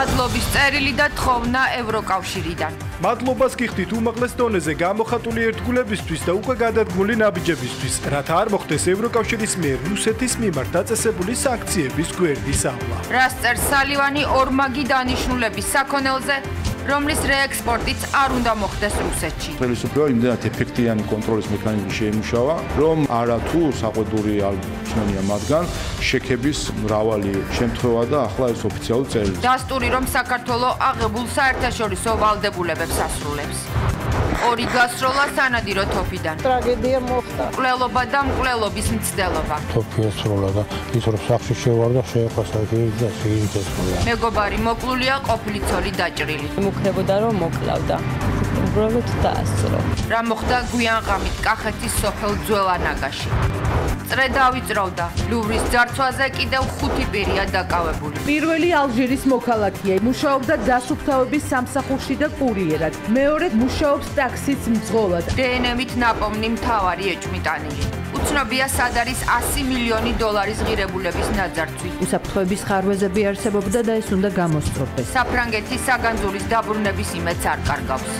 მადლობის წერილი და თხოვნა ევროკავშირიდან. მადლობას გიხდით უმაღლეს დონეზე გამოხატული ერთგულებისთვის და უკვე გადადგმული ნაბიჯებისთვის, რათა არ მოხდეს ევროკავშირის მიერ რუსეთის მიმართ დაწესებული სანქციების გვერდის ავლა. რას წერს სალივანი ორმაგი დანიშნულების საქონელზე, რომლის რეექსპორტიც არ უნდა მოხდეს რუსეთში. ხელისუფლება იმდენად ეფექტიანი კონტროლის მექანიზმი შეიმუშავა, რომ არათუ საყვედური არ ჩნენია მათგან შექების მრავალი შემთხვევა და ახლა ეს ოფიციალურ წერილს. დასტური რომ საქართველოს აღებულ საერთაშორისო ვალდებულებებს ასრულებს. ორი გასროლა სანადირო თოფიდან. ტრაგედია მოხდა. მკვლელობა და მკვლელობის მცდელობა. თოფი ესროლა და ის რომ სახში შევარდა შეეხო საერთოდ და შეიძლება. მეგობარი მოკლულია ყოფილი ცოლი დაჭრილი. მუქრებოდა რომ მოკლავდა. უბრალოდ დაასწრო. რა მოხდა გვიან ღამით კახეთის სოფელ ძველანაგაში. წრე დავიწროვდა. ლუვრის ძარცვაზე კიდევ 5 პირია დაკავებული. პირველი ალჟირის მოქალაქეა, მუშაობდა დასუფთავების სამსახურში და კურიერად. მეორე მუშაობს ტაქსის მძღოლად. დნმ-ით ნაპოვნი მთავარი ეჭვმიტანილი. უცნობია სად არის 100 მილიონი დოლარის ღირებულების ნაძარცვი. უსაფრთხოების ხარვეზები არსებობდა და ეს უნდა გამოსწორდეს. საფრანგეთის საგანძურის დაბრუნების იმედს არ კარგავს.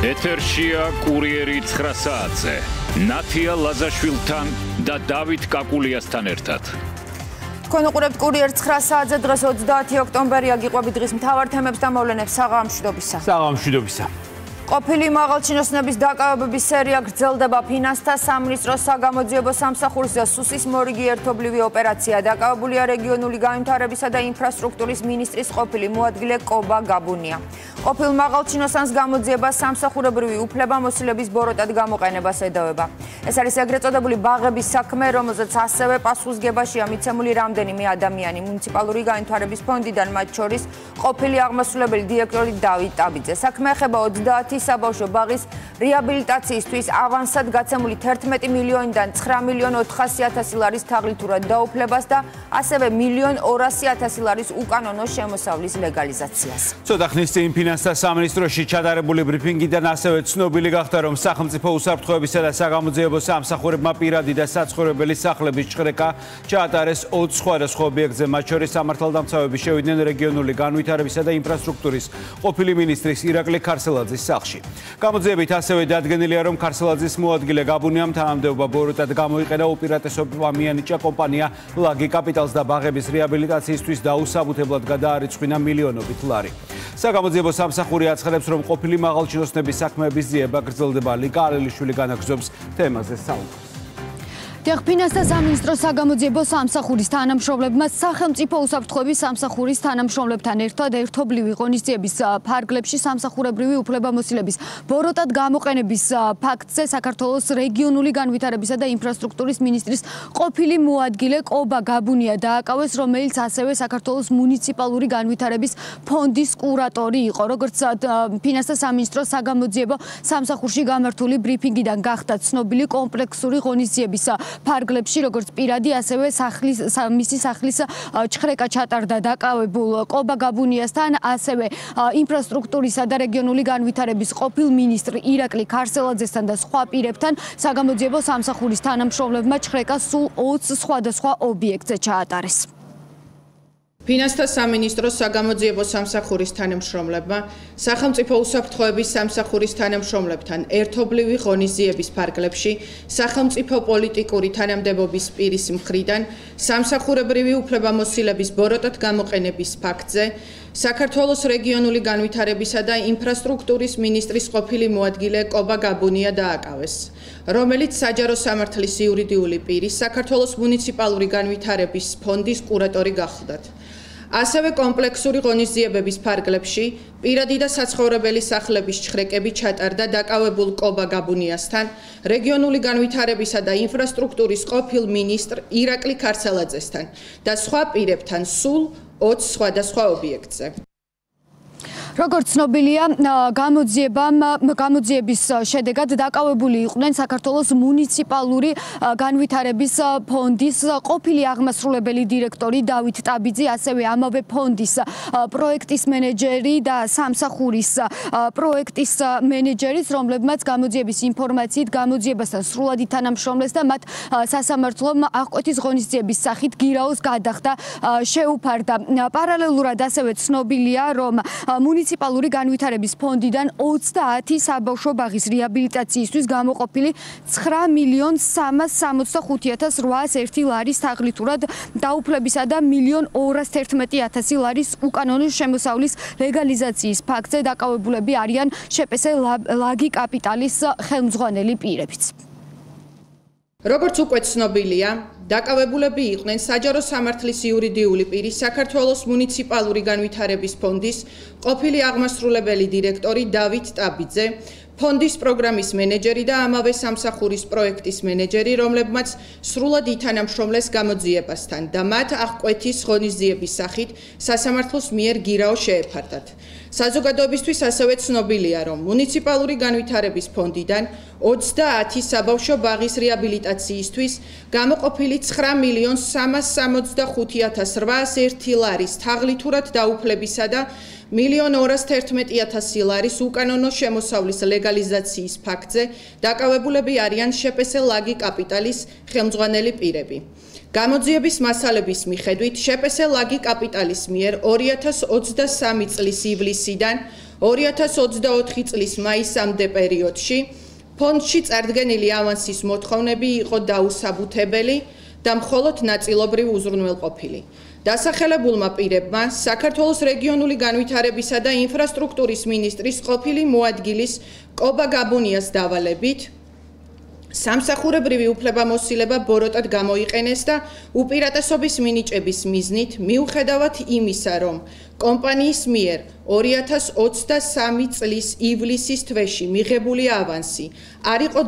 ეთერშია კურიერი 9 საათზე. ნათია ლაზაშვილთან და დავით კაკულიასთან ერთად. თქვენ უყურებთ კურიერ 9 საათზე, დღეს 30 ოქტომბერია, გიყვებით დღის მთავარ თემებს და მოვლენებს. საღამოშვიდობისა. საღამოშვიდობისა. ყოფილი მაღალჩინოსნების დაკავებების სერია გრძელდება. ფინანსთა სამინისტროს საგამოძიებო სამსახურის და სუსის მორიგი ერთობლივი ოპერაცია. დაკავებულია რეგიონული განვითარებისა და ინფრასტრუქტურის მინისტრის ყოფილი მოადგილე კობა გაბუნია. ყოფილ მაღალჩინოსანს გამოძიება სამსახურებრივი უფლებამოსილების ბოროტად გამოყენებას ედავება. ეს არის ეგრეთ წოდებული ბაღების საქმე, რომელზეც ასევე პასუხისგებაშია მიცემული რამდენიმე ადამიანი. მუნიციპალური განვითარების ფონდიდან, მათ შორის ყოფილი აღმასრულებელი დირექტორი დავით ტაბიძე. საქმე ეხება 30 საბავშვო ბაღის რეაბილიტაციისთვის ავანსად გაცემული 11 მილიონიდან 9 მილიონ 400.000 ლარის თაღლითურად დაუფლებას და ასევე 1.200.000 ლარის უკანონო შემოსავლის ლეგალიზაციას. ცოტა ხნის წინ ფინანსთა სამინისტროში ჩატარებული ბრიფინგიდან ასევე ცნობილი გახდა, რომ სახელმწიფო უსაფრთხოებისა და საგამოძიებო სამსახურებმა პირადი და საცხოვრებელი სახლების ჩხრეკა ჩაატარეს 20 სხვადასხვა ობიექტზე, მათ შორის სამართალდამცავები შევიდნენ რეგიონული განვითარებისა და ინფრასტრუქტურის ყოფილი მინისტრის ირაკლი ქარსელაძის სახლში. გამოძიებით ასევე დადგენილია, რომ ქარსელაძის მოადგილე გაბუნიამ თანამდებობა ბოროტად გამოიყენა უპირატესობა მიენიჭა კომპანია ლაგი კაპიტალს და ბაღების რეაბილიტაციისთვის დაუსაბუთებლად გადაარიცხვინა მილიონობით ლარი. საგამოძიებო სამსახური აცხადებს, რომ ყოფილი მაღალჩინოსნების საქმეების ძიება გრძელდება. ლიკა ალელიშვილი განაგრძობს თემაზე საუბრს. ფინანსთა სამინისტროს საგამოძიებო სამსახურის თანამშრომლებმა სახელმწიფო უსაფრთხოების სამსახურის თანამშრომლებთან ერთად ერთობლივი ღონისძიების ფარგლებში სამსახურებრივი უფლებამოსილების ბოროტად გამოყენების ფაქტზე საქართველოს რეგიონული განვითარებისა და ინფრასტრუქტურის მინისტრის ყოფილი მოადგილე კობა გაბუნია დააკავეს, რომელიც ასევე საქართველოს მუნიციპალური განვითარების ფონდის კურატორი იყო. როგორც ფინანსთა სამინისტროს საგამოძიებო სამსახურში გამართული ბრიფინგიდან გახდა ცნობილი, კომპლექსური ღონისძიების ფარგლებში, როგორც პირადი, ასევე მისი სახლის ჩხრეკა ჩატარდა დაკავებულ კობა გაბუნიასთან, ასევე ინფრასტრუქტურისა და რეგიონული განვითარების ყოფილ მინისტრ ირაკლი ქარსელაძესთან და სხვა პირებთან საგამოძიებო სამსახურის თანამშრომლებმა ჩხრეკა სულ 20 სხვადასხვა ობიექტზე ჩაატარეს. ფინანსთა სამინისტროს საგამოძიებო სამსახურის თანამშრომლებმა სახელმწიფო უსაფრთხოების სამსახურის თანამშრომლებთან ერთობლივი ღონისძიების ფარგლებში სახელმწიფო პოლიტიკური თანამდებობის პირის მხრიდან სამსახურებრივი უფლებამოსილების ბოროტად გამოყენების ფაქტზე საქართველოს რეგიონული განვითარებისა და ინფრასტრუქტურის მინისტრის ყოფილი მოადგილე კობა გაბუნია დააკავეს, რომელიც საჯარო სამართლის იურიდიული პირის საქართველოს მუნიციპალური განვითარების ფონდის კურატორი გახლდათ. ასევე კომპლექსური ღონისძიებების ფარგლებში პირადი და საცხოვრებელი სახლების ჩხრეკები ჩატარდა დაკავებულ კობა გაბუნიასთან, რეგიონული განვითარებისა და ინფრასტრუქტურის ყოფილ მინისტრ ირაკლი ქარსელაძესთან და სხვა პირებთან სულ 20 სხვადასხვა ობიექტზე. როგორც ცნობილია, გამოძიების შედეგად დაკავებული იყვნენ საქართველოს მუნიციპალური განვითარების ფონდის ყოფილი აღმასრულებელი დირექტორი დავით ტაბიძე, ასევე ამავე ფონდის პროექტის მენეჯერი და სამსახურის პროექტის მენეჯერიც, რომლებმაც გამოძიების ინფორმაციით გამოძიებასთან სრულად ითანამშრომლეს და მათ სასამართლომ აღკვეთის ღონისძიების სახით გირაოს გადახდა შეუფარდა. პარალელურად ასევე ცნობილია, რომ მუნიციპალური განვითარების ფონდიდან 30 საბავშვო ბაღის რეაბილიტაციისთვის გამოყოფილი 9.365.801 ლარის თაღლითურად დაუფლებისა და 1.211.000 ლარის უკანონო შემოსავლის ლეგალიზაციის ფაქტზე დაკავებულები არიან შპს ლაგი კაპიტალის ხელმძღვანელი პირებიც. როგორც უკვე ცნობილია, დაკავებულები იყვნენ საჯარო სამართლის იურიდიული პირი საქართველოს მუნიციპალური განვითარების ფონდის ყოფილი აღმასრულებელი დირექტორი დავით ტაბიძე, ფონდის პროგრამის მენეჯერი და ამავე სამსახურის პროექტის მენეჯერი, რომლებმაც სრულად ითანამშრომლეს გამოძიებასთან და მათ აღკვეთის ღონისძიების სახით სასამართლოს მიერ გირაო შეეფარდათ. საზოგადოებისთვის ასევე ცნობილია, რომ მუნიციპალური განვითარების ფონდიდან 30 საბავშვო ბაღის რეაბილიტაციისთვის გამოყოფილი 9.365.801 ლარის თაღლითურად დაუფლებისა და 1.211.000 ლარის უკანონო შემოსავლის ლეგალიზაციის ფაქტზე დაკავებულები არიან შპს ლაგი კაპიტალის ხელმძღვანელი პირები. გამოძიების მასალების მიხედვით შპს ლაგი კაპიტალის მიერ 2023 წლის ივლისიდან 2024 წლის მაისამდე პერიოდში ფონდში წარდგენილი ავანსის მოთხოვნები იყო დაუსაბუთებელი და მხოლოდ ნაწილობრივ უზრუნველყოფილი. დასახელებულმა პირებმა საქართველოს რეგიონული განვითარებისა და ინფრასტრუქტურის მინისტრის ყოფილი მოადგილის კობა გაბუნიას დავალებით სამსახურებრივი უფლებამოსილება ბოროტად გამოიყენეს და უპირატესობის მინიჭების მიზნით მიუხედავად იმისა, რომ კომპანიის მიერ 2023 წლის ივლისის თვეში მიღებული ავანსი არ იყო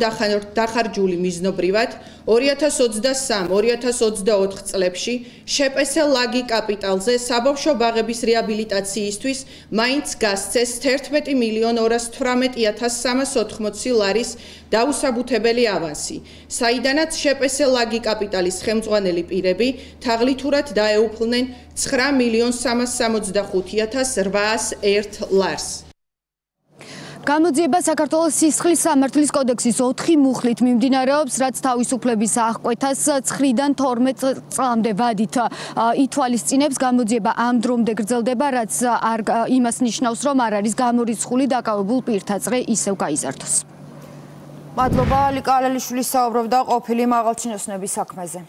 დახარჯული მიზნობრივად, 2023-2024 წლებში შპს ლაგი კაპიტალზე საბავშვო ბაღების რეაბილიტაციისთვის მაინც გასცეს 11.218.380 ლარის დაუსაბუთებელი ავანსი, საიდანაც შპს ლაგი კაპიტალის ხელმძღვანელი პირები თაღლითურად დაეუფლნენ 9.365.801 ლარს. გამოძიება საქართველოს სისხლის სამართლის კოდექსის 4 მუხლით მიმდინარეობს, რაც თავისუფლების აღკვეთას 9-დან 12 წლამდე ვადით ითვალისწინებს. გამოძიება ამ დრომდე გრძელდება, რაც იმას ნიშნავს, რომ არ არის გამორიცხული დაკავებულ პირთა წრე ისევ გაიზარდოს. მადლობა ალიკა ალელიშვილი საუბრობდა ყოფილი მაღალჩინოსნების საქმეზე.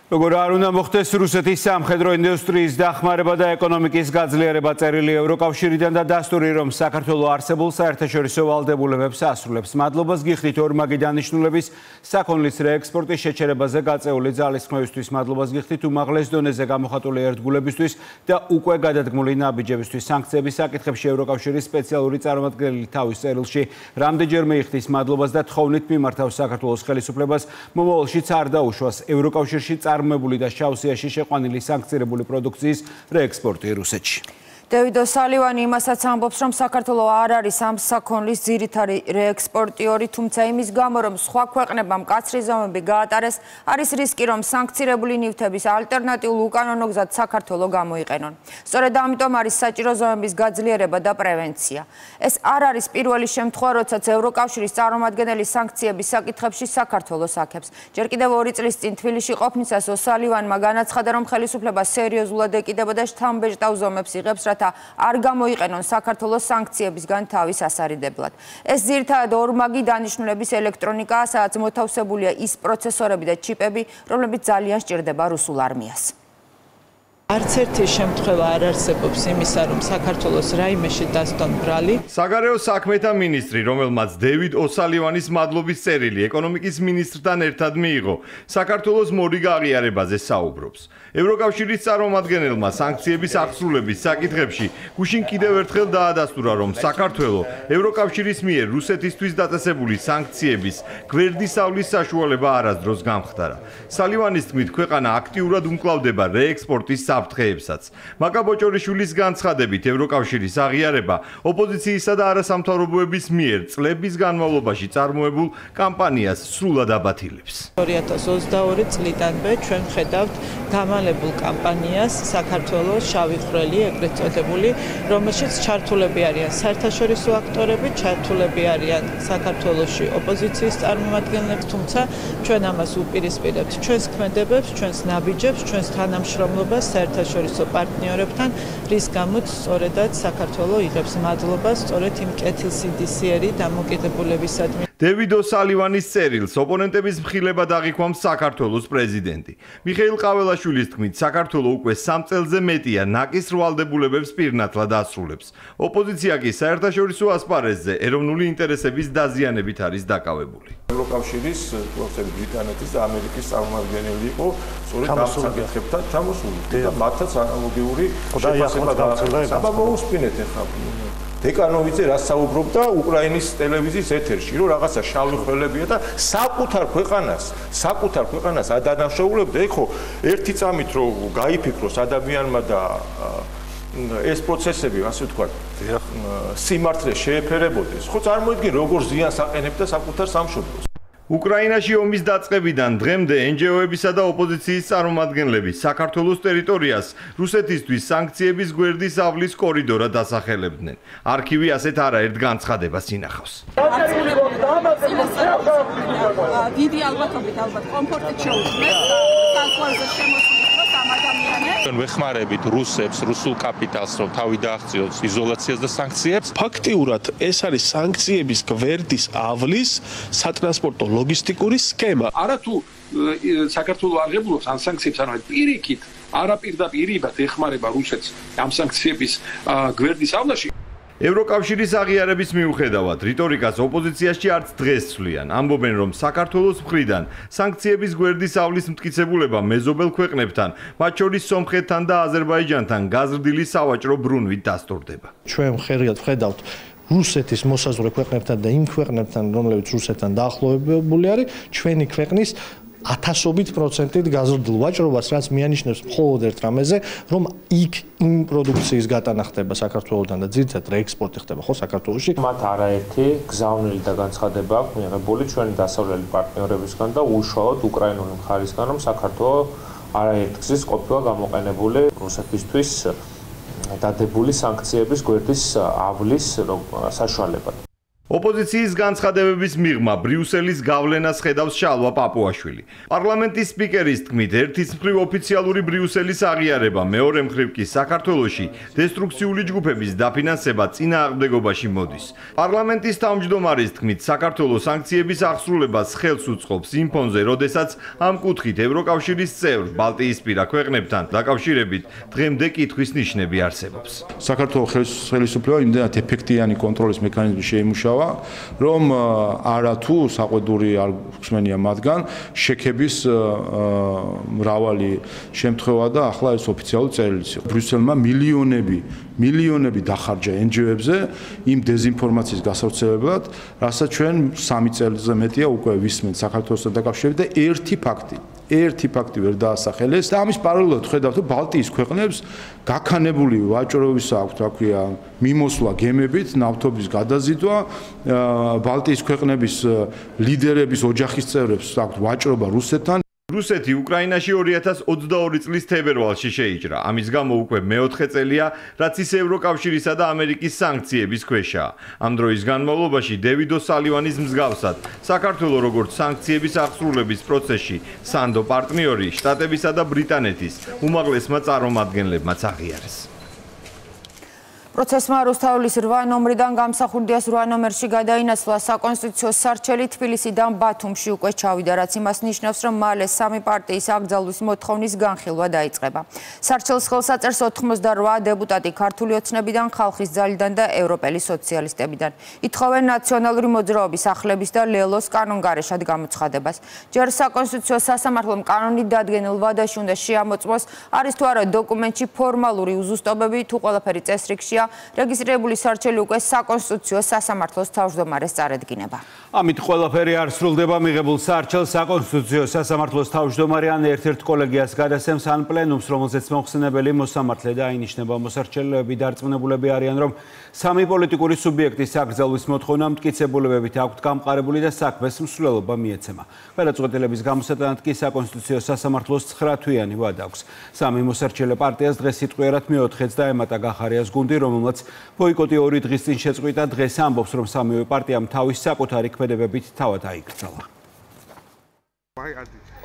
როგორ არ უნდა მოხდეს რუსეთის სამხედრო ინდუსტრიის დახმარება და ეკონომიკის გაძლიერება წერილი ევროკავშირიდან და დასტური, რომ საქართველოს არსებულ საერთაშორისო ვალდებულებებს ასრულებს. მადლობას გიხდით ორმაგი დანიშნულების საქონლის რეექსპორტის შეჩერებაზე გაწეული ძალისხმევისთვის. მადლობას გიხდით უმაღლეს დონეზე გამოხატული ერთგულებისთვის და უკვე გადადგმული ნაბიჯებისთვის. სანქციების საკითხებში ევროკავშირის სპეციალური წარმომადგენელი თავის წერილში რამდენჯერმე იხდის მადლობას და თხოვნით მიმართავს საქართველოს ხელისუფლებას მომავალშიც არ დაუშვას ევროკავშირში წარმებული და შავსიაში შეყვანილი სანქცირებული პროდუქციის რეექსპორტი რუსეთში. დევიდ ოსალივანი იმასაც ამბობს, რომ საქართველოს არ არის ამ საქონლის ძირითადი რეექსპორტიორი, თუმცა იმის გამო, რომ სხვა ქვეყნებმა მკაცრი ზომები გაატარეს, არის რისკი, რომ სანქცირებული ნივთების ალტერნატიულ უკანონო გზად საქართველოს გამოიყენონ. სწორედ ამიტომ არის საჭირო ზომების გაძლიერება და პრევენცია. ეს არ არის პირველი შემთხვევა, როდესაც ევროკავშირის წარმომადგენელი სანქციების საკითხებში საქართველოს აქებს. ჯერ კიდევ 2 წლის წინ თბილისში ყოფნისას ოსალივანმა განაცხადა, რომ ხელისუფლება სერიოზულად ეკიდება და შთამბეჭდავ ზომებს იღებს, არ გამოიყენონ საქართველოს სანქციებისგან თავის ასარიდებლად. ეს ძირითადად ორმაგი დანიშნულების ელექტრონიკაა, სადაც მოთავსებულია ის პროცესორები და ჩიპები, რომლებიც ძალიან სჭირდება რუსულ არმიას. არც ერთი შემთხვევა არ არსებობს იმისა, რომ საქართველოს რაიმეში დასდონ ბრალი. საგარეო საქმეთა მინისტრი, რომელმაც დევიდ ოსალივანის მადლობის წერილი ეკონომიკის მინისტრთან ერთად მიიღო, საქართველოს მორიგ აღიარებაზე საუბრობს. ევროკავშირის წარმომადგენელმა სანქციების აღსრულების საკითხებში გუშინ კიდევ ერთხელ დაადასტურა, რომ საქართველოს ევროკავშირის მიერ რუსეთისთვის დაწესებული სანქციების გვერდისავლის საშუალება არასდროს გამხდარა. სალივანის თქმით, ქვეყანა აქტიურად უმკლავდება რეექსპორტის საფრთხეებსაც. მაკაბოჭორიშვილის განცხადებით, ევროკავშირის აღიარება ოპოზიციისა და არასამთავრობოების მიერ წლების განმავლობაში წარმოებულ კამპანიას სრულად აბათილებს. 2022 წლიდანვე ჩვენ ხედავთ გამალებულ კამპანიას საქართველოს შავი ხვრელი ეგრეთ წოდებული, რომელშიც ჩართულები არიან საერთაშორისო აქტორები, ჩართულები არიან საქართველოში ოპოზიციის წარმომადგენლები, თუმცა ჩვენ ამას უპირისპირებთ ჩვენს ქმედებებს, ჩვენს ნაბიჯებს, ჩვენს თანამშრომლობას საერთაშორისო პარტნიორებთან, რის გამოც სწორედაც საქართველო იღებს მადლობას სწორედ იმ კეთილსინდისიერი დამოკიდებულებისადმი. დევიდ ოსალივანის წერილს ოპონენტების მხილებად აღიქვამს საქართველოს პრეზიდენტი. მიხეილ ყაველაშვილის თქმით, საქართველო უკვე 3 წელზე მეტია ნაკის რვალდებულებებს პირნათლად ასრულებს. ოპოზიცია კი საერთაშორისო ასპარეზზე ეროვნული ინტერესების დაზიანებით არის დაკავებული. ევროკავშირის, თუმცა ბრიტანეთის და ამერიკის წარმომადგენელი იყო სწორედ ამ საკითხებთან ჩამოსული და მათაც ანალოგიური შეფასება გააჩნდა. საბაბოუსპინეთ ახლა დეკანოვიძე რაც საუბრობდა უკრაინის ტელევიზიის ეთერში, რომ რაღაცა შავი ხვრელებია და საკუთარ ქვეყანას ადანაშაულებდა. ეხო ერთი წამით რომ გაიფიქროს ადამიანმა და ეს პროცესები, ასე ვთქვათ, სიმართლე შეეფერებოდეს. ხო წარმოიდგინე როგორ ზიანს აყენებდა საკუთარ სამშობლოს. უკრაინაში ომის დაწყებიდან დღემდე NGO-ებისა და ოპოზიციის წარმომადგენლები საქართველოს ტერიტორიას რუსეთისთვის სანქციების გვერდის ავლის კორიდორად ასახელებდნენ. არქივი ასეთ არაერთ განცხადებას ინახავს. დიდი ალბათობით კომფორტით შეუძლებს სანქციებზე შემოსვლას ამ ადამიანებს. ვეხმარებით რუსებს, რუსულ კაპიტალს, რომ თავი დააღწიოს იზოლაციას და სანქციებს. ფაქტიურად ეს არის სანქციების გვერდის ავლის სატრანსპორტო ლოგისტიკური სქემა. არათუ საქართველოს აღებულობს ამ სანქციებს, ანუ პირიქით, არაპირდაპირებად ეხმარება რუსეთს ამ სანქციების გვერდისავლაში. ევროკავშირის აღიარების მიუხედავად, რიტორიკას ოპოზიციაში არც დღეს ცვლიან. ამბობენ, რომ საქართველოს მხრიდან სანქციების გვერდის ავლის მტკიცებულება მეზობელ ქვეყნებთან, მათ შორის სომხეთთან და აზერბაიჯანთან გაზრდილი სავაჭრო ბრუნვით დასტურდება. ჩვენ ხერხად ვხედავთ რუსეთის მოსაზღვრე ქვეყნებთან და იმ ქვეყნებთან, რომლებიც რუსეთთან დაახლოებული არის, ჩვენი ქვეყნის 1000% გაზრდილ ვაჭრობას, რაც მიანიშნებს მხოლოდ ერთ რამეზე, რომ იქ იმ პროდუქციის გატანა ხდება საქართველოსთან და ძირითადად რეექსპორტი ხდება ხო საქართველოში. მათ არაერთი გზავნილი და განცხადება აქვს მიღებული ჩვენი დასავლელი პარტნიორებისგან და უშუალოდ უკრაინული მხარისგან, რომ საქართველოს არაერთი გზის ყოფილა გამოყენებული რუსეთისთვის დადებული სანქციების გვერდის ავლის საშუალებად. ოპოზიციის განცხადებების მიღმა ბრიუსელის გავლენას ხედავს შალვა პაპუაშვილი. პარლამენტის სპიკერის თქმით, ერთის მხრივ ოფიციალური ბრიუსელის აღიარება, მეორე მხრივ კი საქართველოში დესტრუქციული ჯგუფების დაფინანსება წინააღმდეგობაში მოდის. პარლამენტის თავმჯდომარის თქმით, საქართველოს სანქციების აღსრულებას ხელს უწყობს იმ ფონზე, როდესაც ამ კუთხით ევროკავშირის წევრ ბალტიისპირა ქვეყნებთან დაკავშირებით დღემდე კითხვის ნიშნები არსებობს. საქართველოს ხელისუფლება იმდენად ეფექტიანი კონტროლის მექანიზმი შეიმუშავა, რომ არათუ საყვედური არ გვსმენია მათგან შექების მრავალი შემთხვევა და ახლა ეს ოფიციალური წერილიც იყო. ბრიუსელმა მილიონები დახარჯა NGO-ებზე იმ დეზინფორმაციის გასავრცელებლად, რასაც ჩვენ 3 წელზე მეტია უკვე ვისმენთ საქართველოსთან დაკავშირებით და ერთი ფაქტი ვერ დაასახელეს და ამის პარალელურად ხედავთ, რომ ბალტიის ქვეყნებს გაქანებული ვაჭრობის აქვთ, რა ქვია, მიმოსვლა გემებით, ნავთობის გადაზიდვა, ბალტიის ქვეყნების ლიდერების ოჯახის წევრებს აქვთ ვაჭრობა რუსეთთან. რუსეთი უკრაინაში 2022 წლის თებერვალში შეიჭრა. ამის გამო უკვე მეოთხე წელია, რაც ის ევროკავშირისა და ამერიკის სანქციების ქვეშაა. ამ დროის განმავლობაში დევიდ ოსალივანის მსგავსად, საქართველოს როგორც სანქციების აღსრულების პროცესში სანდო პარტნიორი შტატებისა და ბრიტანეთის უმაღლესმა წარმომადგენლებმაც აღიარეს. პროცესმა რუსთაველის 8 ნომრიდან გამსახურდიას 8 ნომერში გადაინაცვლა საკონსტიტუციო სარჩელი თბილისიდან ბათუმში უკვე ჩავიდა, რაც იმას ნიშნავს, რომ მალე 3 პარტიის აკრძალვის მოთხოვნის განხილვა დაიწყება. სარჩელს ხელსაწერს 88 დეპუტატი ქართული ოცნებიდან, ხალხის ძალიდან და ევროპელი სოციალისტებიდან. ითხოვენ ნაციონალური მოძრაობის ახლების და ლელოს კანონგარეშად გამოცხადებას. ჯერ საკონსტიტუციო სასამართლომ კანონით დადგენილ ვადაში უნდა შეამოწმოს, არის თუ არა დოკუმენტში ფორმალური უზუსტობები, თუ ყველაფერი წესრიგშია, რეგისტრირებული სარჩელი უკვე საკონსტიტუციო სასამართლოს თავმჯდომარეს წარედგინება. ამით ყველაფერი არ სრულდება მიღებულ სარჩელს საკონსტიტუციო სასამართლოს თავმჯდომარე ან ერთ-ერთ კოლეგიას გადასცემს ან პლენუმს, რომელზეც მოხსენებელი მოსამართლე და აინიშნება. მოსარჩელები დარწმუნებულები არიან, რომ სამი პოლიტიკური სუბიექტის აკრძალვის მოთხოვნა მტკიცებულებებით აქვთ გამყარებული და საქმეს მსვლელობა მიეცემა. გადაწყვეტილების გამოსატანად კი საკონსტიტუციო სასამართლოს 9 თვიანი ვადა აქვს. სამი მოსარჩელე პარტიას დღეს სიტყვიერად მეოთხედს და ემატა გახარიას გუნდი, რომელმაც ბოიკოტი 2 დღის წინ შეწყვიტა. დღეს ამბობს, რომ სამივე პარტიამ თავის საკუთარი ქმედებებით თავად აიკრძალა.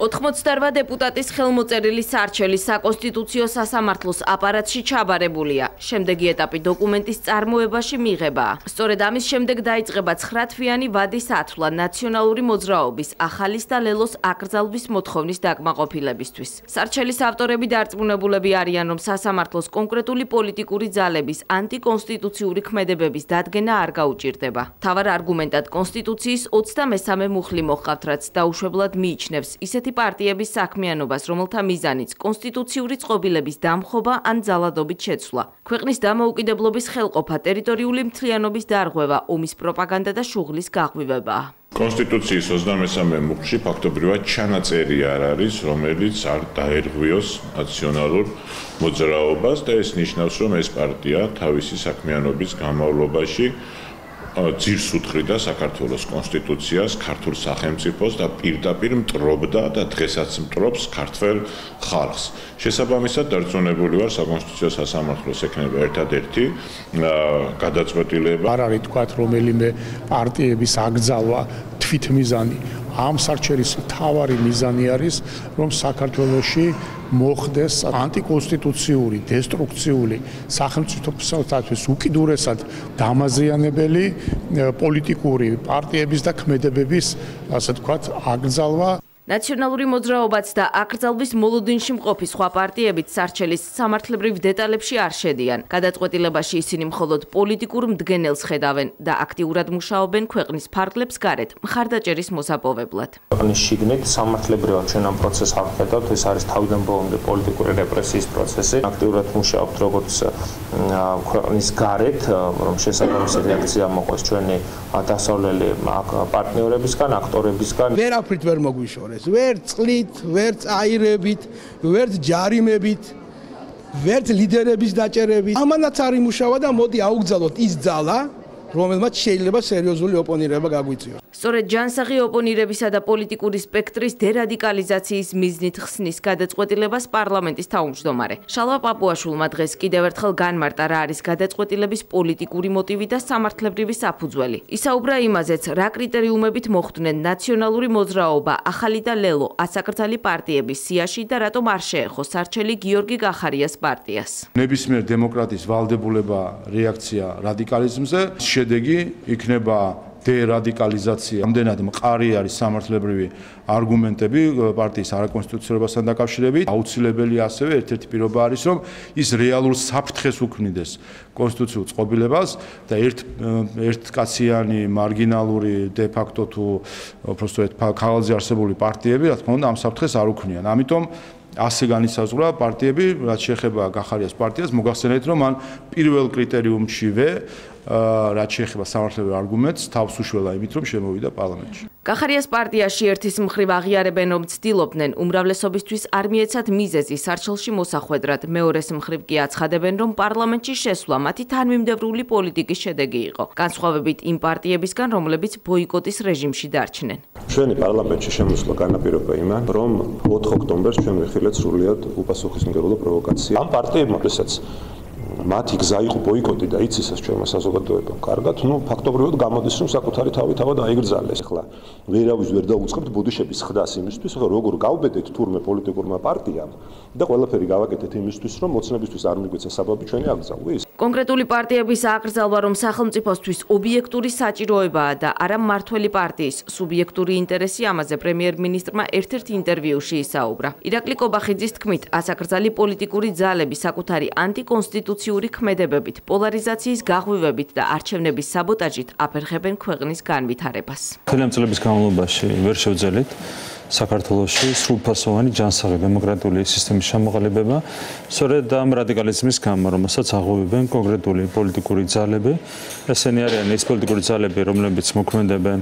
88 დეპუტატის ხელმოწერილი სარჩელი საკონსტიტუციო სასამართლოს აპარატში ჩაბარებულია. შემდეგი ეტაპი დოკუმენტის წარმოებაში მიღებაა. სწორედ ამის შემდეგ დაიწყება 9 თვიანი ვადის ათვლა ნაციონალური მოძრაობის, ახალის და ლელოს აკრძალვის მოთხოვნის დაკმაყოფილებისთვის. სარჩელის ავტორები დარწმუნებულები არიან, რომ სასამართლოს კონკრეტული პოლიტიკური ძალების ანტიკონსტიტუციური ქმედებების დადგენა არ გაუჭირდება. მთავარ არგუმენტად კონსტიტუციის 23 მუხლი მოჰყავთ, რაც დაუშვებლად მიიჩნევს ისეთი პარტიების საქმიანობას, რომელთა მიზანიც კონსტიტუციური წყობილების დამხობა ან ძალადობით შეცვლა. ქვეყნის დამოუკიდებლობის ხელყოფა, ტერიტორიული მთლიანობის დარღვევა, ომის პროპაგანდა და შუღლის გაღვივებაა. კონსტიტუციის 23 მუხლში ფაქტობრივად ჩანაწერი არ არის, რომელიც არ დაერღვიოს ნაციონალურ მოძრაობას და ეს ნიშნავს, რომ ეს პარტია თავისი საქმიანობის განმავლობაში ძირს უთხრიდა საქართველოს კონსტიტუციას, ქართულ სახელმწიფოს და პირდაპირ მტრობდა და დღესაც მტრობს ქართველ ხალხს. შესაბამისად, დარწმუნებული ვარ, საკონსტიტუციო სასამართლოს ექნება ერთადერთი გადაწყვეტილება. არ არის თქვათ რომელიმე პარტიების აკრძალვა თვითმიზანი. ამ სარჩელის მთავარი მიზანი არის, რომ საქართველოში მოხდეს ანტიკონსტიტუციური, დესტრუქციული სახელმწიფოსათვის უკიდურესად დამაზიანებელი პოლიტიკური პარტიების და ქმედებების, ასე ვთქვათ, აკრძალვა. ნაციონალური მოძრაობაც და აკრძალვის მოლოდინში მყოფი სხვა პარტიებიც სარჩელის სამართლებრივ დეტალებში არ შედიან. გადაწყვეტილებაში ისინი მხოლოდ პოლიტიკურ მდგენელს ხედავენ და აქტიურად მუშაობენ ქვეყნის ფარგლებს გარეთ მხარდაჭერის მოსაპოვებლად. ქვეყნის შიგნით სამართლებრივად ჩვენ ამ პროცესს არ ვხედავთ, ეს არის თავიდან ბოლომდე პოლიტიკური რეპრესიის პროცესი. აქტიურად მუშაობთ როგორც ქვეყნის გარეთ, რომ შესაბამისი რეაქცია მოყოს ჩვენი დასავლელი პარტნიორებისგან, აქტორებისგან. ვერაფრით ვერ მოგვიშორეს. ვერ წყლით, ვერ აირებით, ვერ ჯარიმებით, ვერ ლიდერების დაჭერებით. ამანაც არ იმუშავა და მოდი აუგზავნოთ ის ძალა, რომელმაც შეიძლება სერიოზული ოპონირება გაგვიწიოს. სწორედ ჯანსაღი ოპონირებისა და პოლიტიკური სპექტრის დერადიკალიზაციის მიზნით ხსნის გადაწყვეტილებას პარლამენტის თავმჯდომარე. შალვა პაპუაშვილმა დღეს კიდევ ერთხელ განმარტა, რა არის გადაწყვეტილების პოლიტიკური მოტივი და სამართლებრივი საფუძველი. ისაუბრა იმაზეც, რა კრიტერიუმებით მოხვდნენ ნაციონალური მოძრაობა, ახალი და ლელო, ასაკრძალი პარტიების სიაში და რატომ არ შეეხო სარჩელი გიორგი გახარიას პარტიას. ნებისმიერ დემოკრატიის ვალდებულება რეაქცია რადიკალიზმზე, შედეგი იქნება დერადიკალიზაცია. ამდენად მყარი არის სამართლებრივი არგუმენტები პარტიის არაკონსტიტუციურობასთან დაკავშირებით. აუცილებელი ასევე ერთ-ერთი პირობა არის, რომ ის რეალურ საფრთხეს უქმნიდეს კონსტიტუციურ წყობილებას და ერთკაციანი მარგინალური de facto თუ უბრალოდ ქაღალდზე არსებული პარტიები, რა თქმა უნდა, ამ საფრთხეს არ უქმნიან. ამიტომ ასე განისაზღვრა პარტიები, რაც შეეხება გახარიას პარტიას, მოგახსენეთ, რომ მან პირველ კრიტერიუმშივე რაც შეეხება სამართლებრივ არგუმენტს, თავს უშველა იმით, რომ შემოვიდა პარლამენტში. გახარიას პარტიაში ერთის მხრივ აღიარებენ, რომ ცდილობდნენ უმრავლესობისთვის არ მიეცათ მიზეზი სარჩელში მოსახვედრად, მეორეს მხრივ კი აცხადებენ, რომ პარლამენტში შესვლა მათი თანმიმდევრული პოლიტიკის შედეგი იყო, განსხვავებით იმ პარტიებისგან, რომლებიც ბოიკოტის რეჟიმში დარჩნენ. ჩვენი პარლამენტში შემოსვლა განაპირობა იმან, რომ 4 ოქტომბერს ჩვენ ვიხილეთ სრულიად უპასუხისმგებლო პროვოკაცია. ამ პარტიებმა, რასაც მათი გზა იყო ბოიკოტი და იცისას ჩვენმა საზოგადოებამ კარგად, ფაქტობრივად გამოდის, რომ საკუთარი თავი თავად აიგრძალეს. ახლა ვერავის ვერ დაუწყებთ ბუდიშების ხდას იმისთვის, რომ როგორ გავბედეთ თურმე პოლიტიკურმა პარტიამ და ყველაფერი გავაკეთეთ იმისთვის, რომ მოცნებისთვის არ მიგვეცა საბაბი ჩვენი აკრძალვის. კონკრეტული პარტიების აკრძალვა, რომ სახელმწიფოსთვის ობიექტური საჭიროებაა და არა მმართველი პარტიის სუბიექტური ინტერესი, ამაზე პრემიერ-მინისტრმა ერთ-ერთ ინტერვიუში ისაუბრა. ირაკლი კობახიძის თქმით, ასაკრძალი პოლიტიკური ძალები საკუთარი ანტიკონსტიტუციური ქმედებებით, პოლარიზაციის გაღვივებით და არჩევნების საბოტაჟით აფერხებენ ქვეყნის განვითარებას. მთელი ამ წლების განმავლობაში ვერ შევძელით საქართველოში სრულფასოვანი ჯანსაღი დემოკრატიული სისტემის ჩამოყალიბება. სწორედ ამ რადიკალიზმის გამო, რომელსაც აღვივებენ კონკრეტული პოლიტიკური ძალები, ესენი არიან ის პოლიტიკური ძალები, რომლებიც მოქმედებენ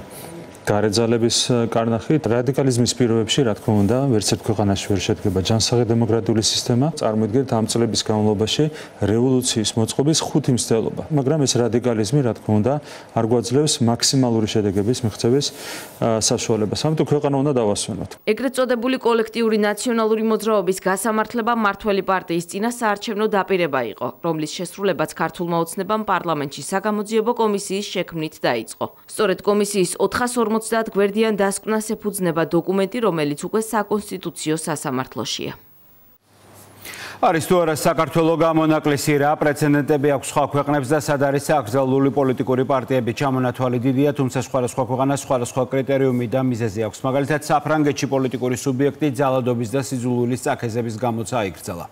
გარეძალების კარნახით, რადიკალიზმის პირობებში, რა თქმა უნდა, ვერც ერთ ქვეყანაში ვერ შედგება ჯანსაღი დემოკრატიული სისტემა. წარმოიდგინეთ ამ წლების განმავლობაში რევოლუციის მოწყობის 5 მცდელობა. მაგრამ ეს რადიკალიზმი, რა თქმა უნდა, არ გვაძლევს მაქსიმალური შედეგების მიღწევის საშუალებას. ამიტომ ქვეყანა უნდა დავასვენოთ. ეგრეთ წოდებული კოლექტიური ნაციონალური მოძრაობის გასამართლება მართველი პარტიის წინა საარჩევნო დაპირება იყო, რომლის შესრულებაც ქართულმა ოცნებამ პარლამენტში საგამოძიებო კომისიის შექმნით დაიწყო. სწორედ კომისიის 450 გვერდიან დასკვნას ეფუძნება დოკუმენტი, რომელიც უკვე საკონსტიტუციო სასამართლოშია. არის თუ არა საქართველოს გამონაკლისი რა პრეცედენტები აქვს სხვა ქვეყნებს და სად არის აკრძალული პოლიტიკური პარტიები ჩამონათვალი დიდია, თუმცა სხვადასხვა ქვეყანას სხვადასხვა კრიტერიუმი და მიზეზი აქვს. მაგალითად, საფრანგეთში პოლიტიკური სუბიექტი ძალადობის და სიძულვილის წაქეზების გამოც აიკრძალა.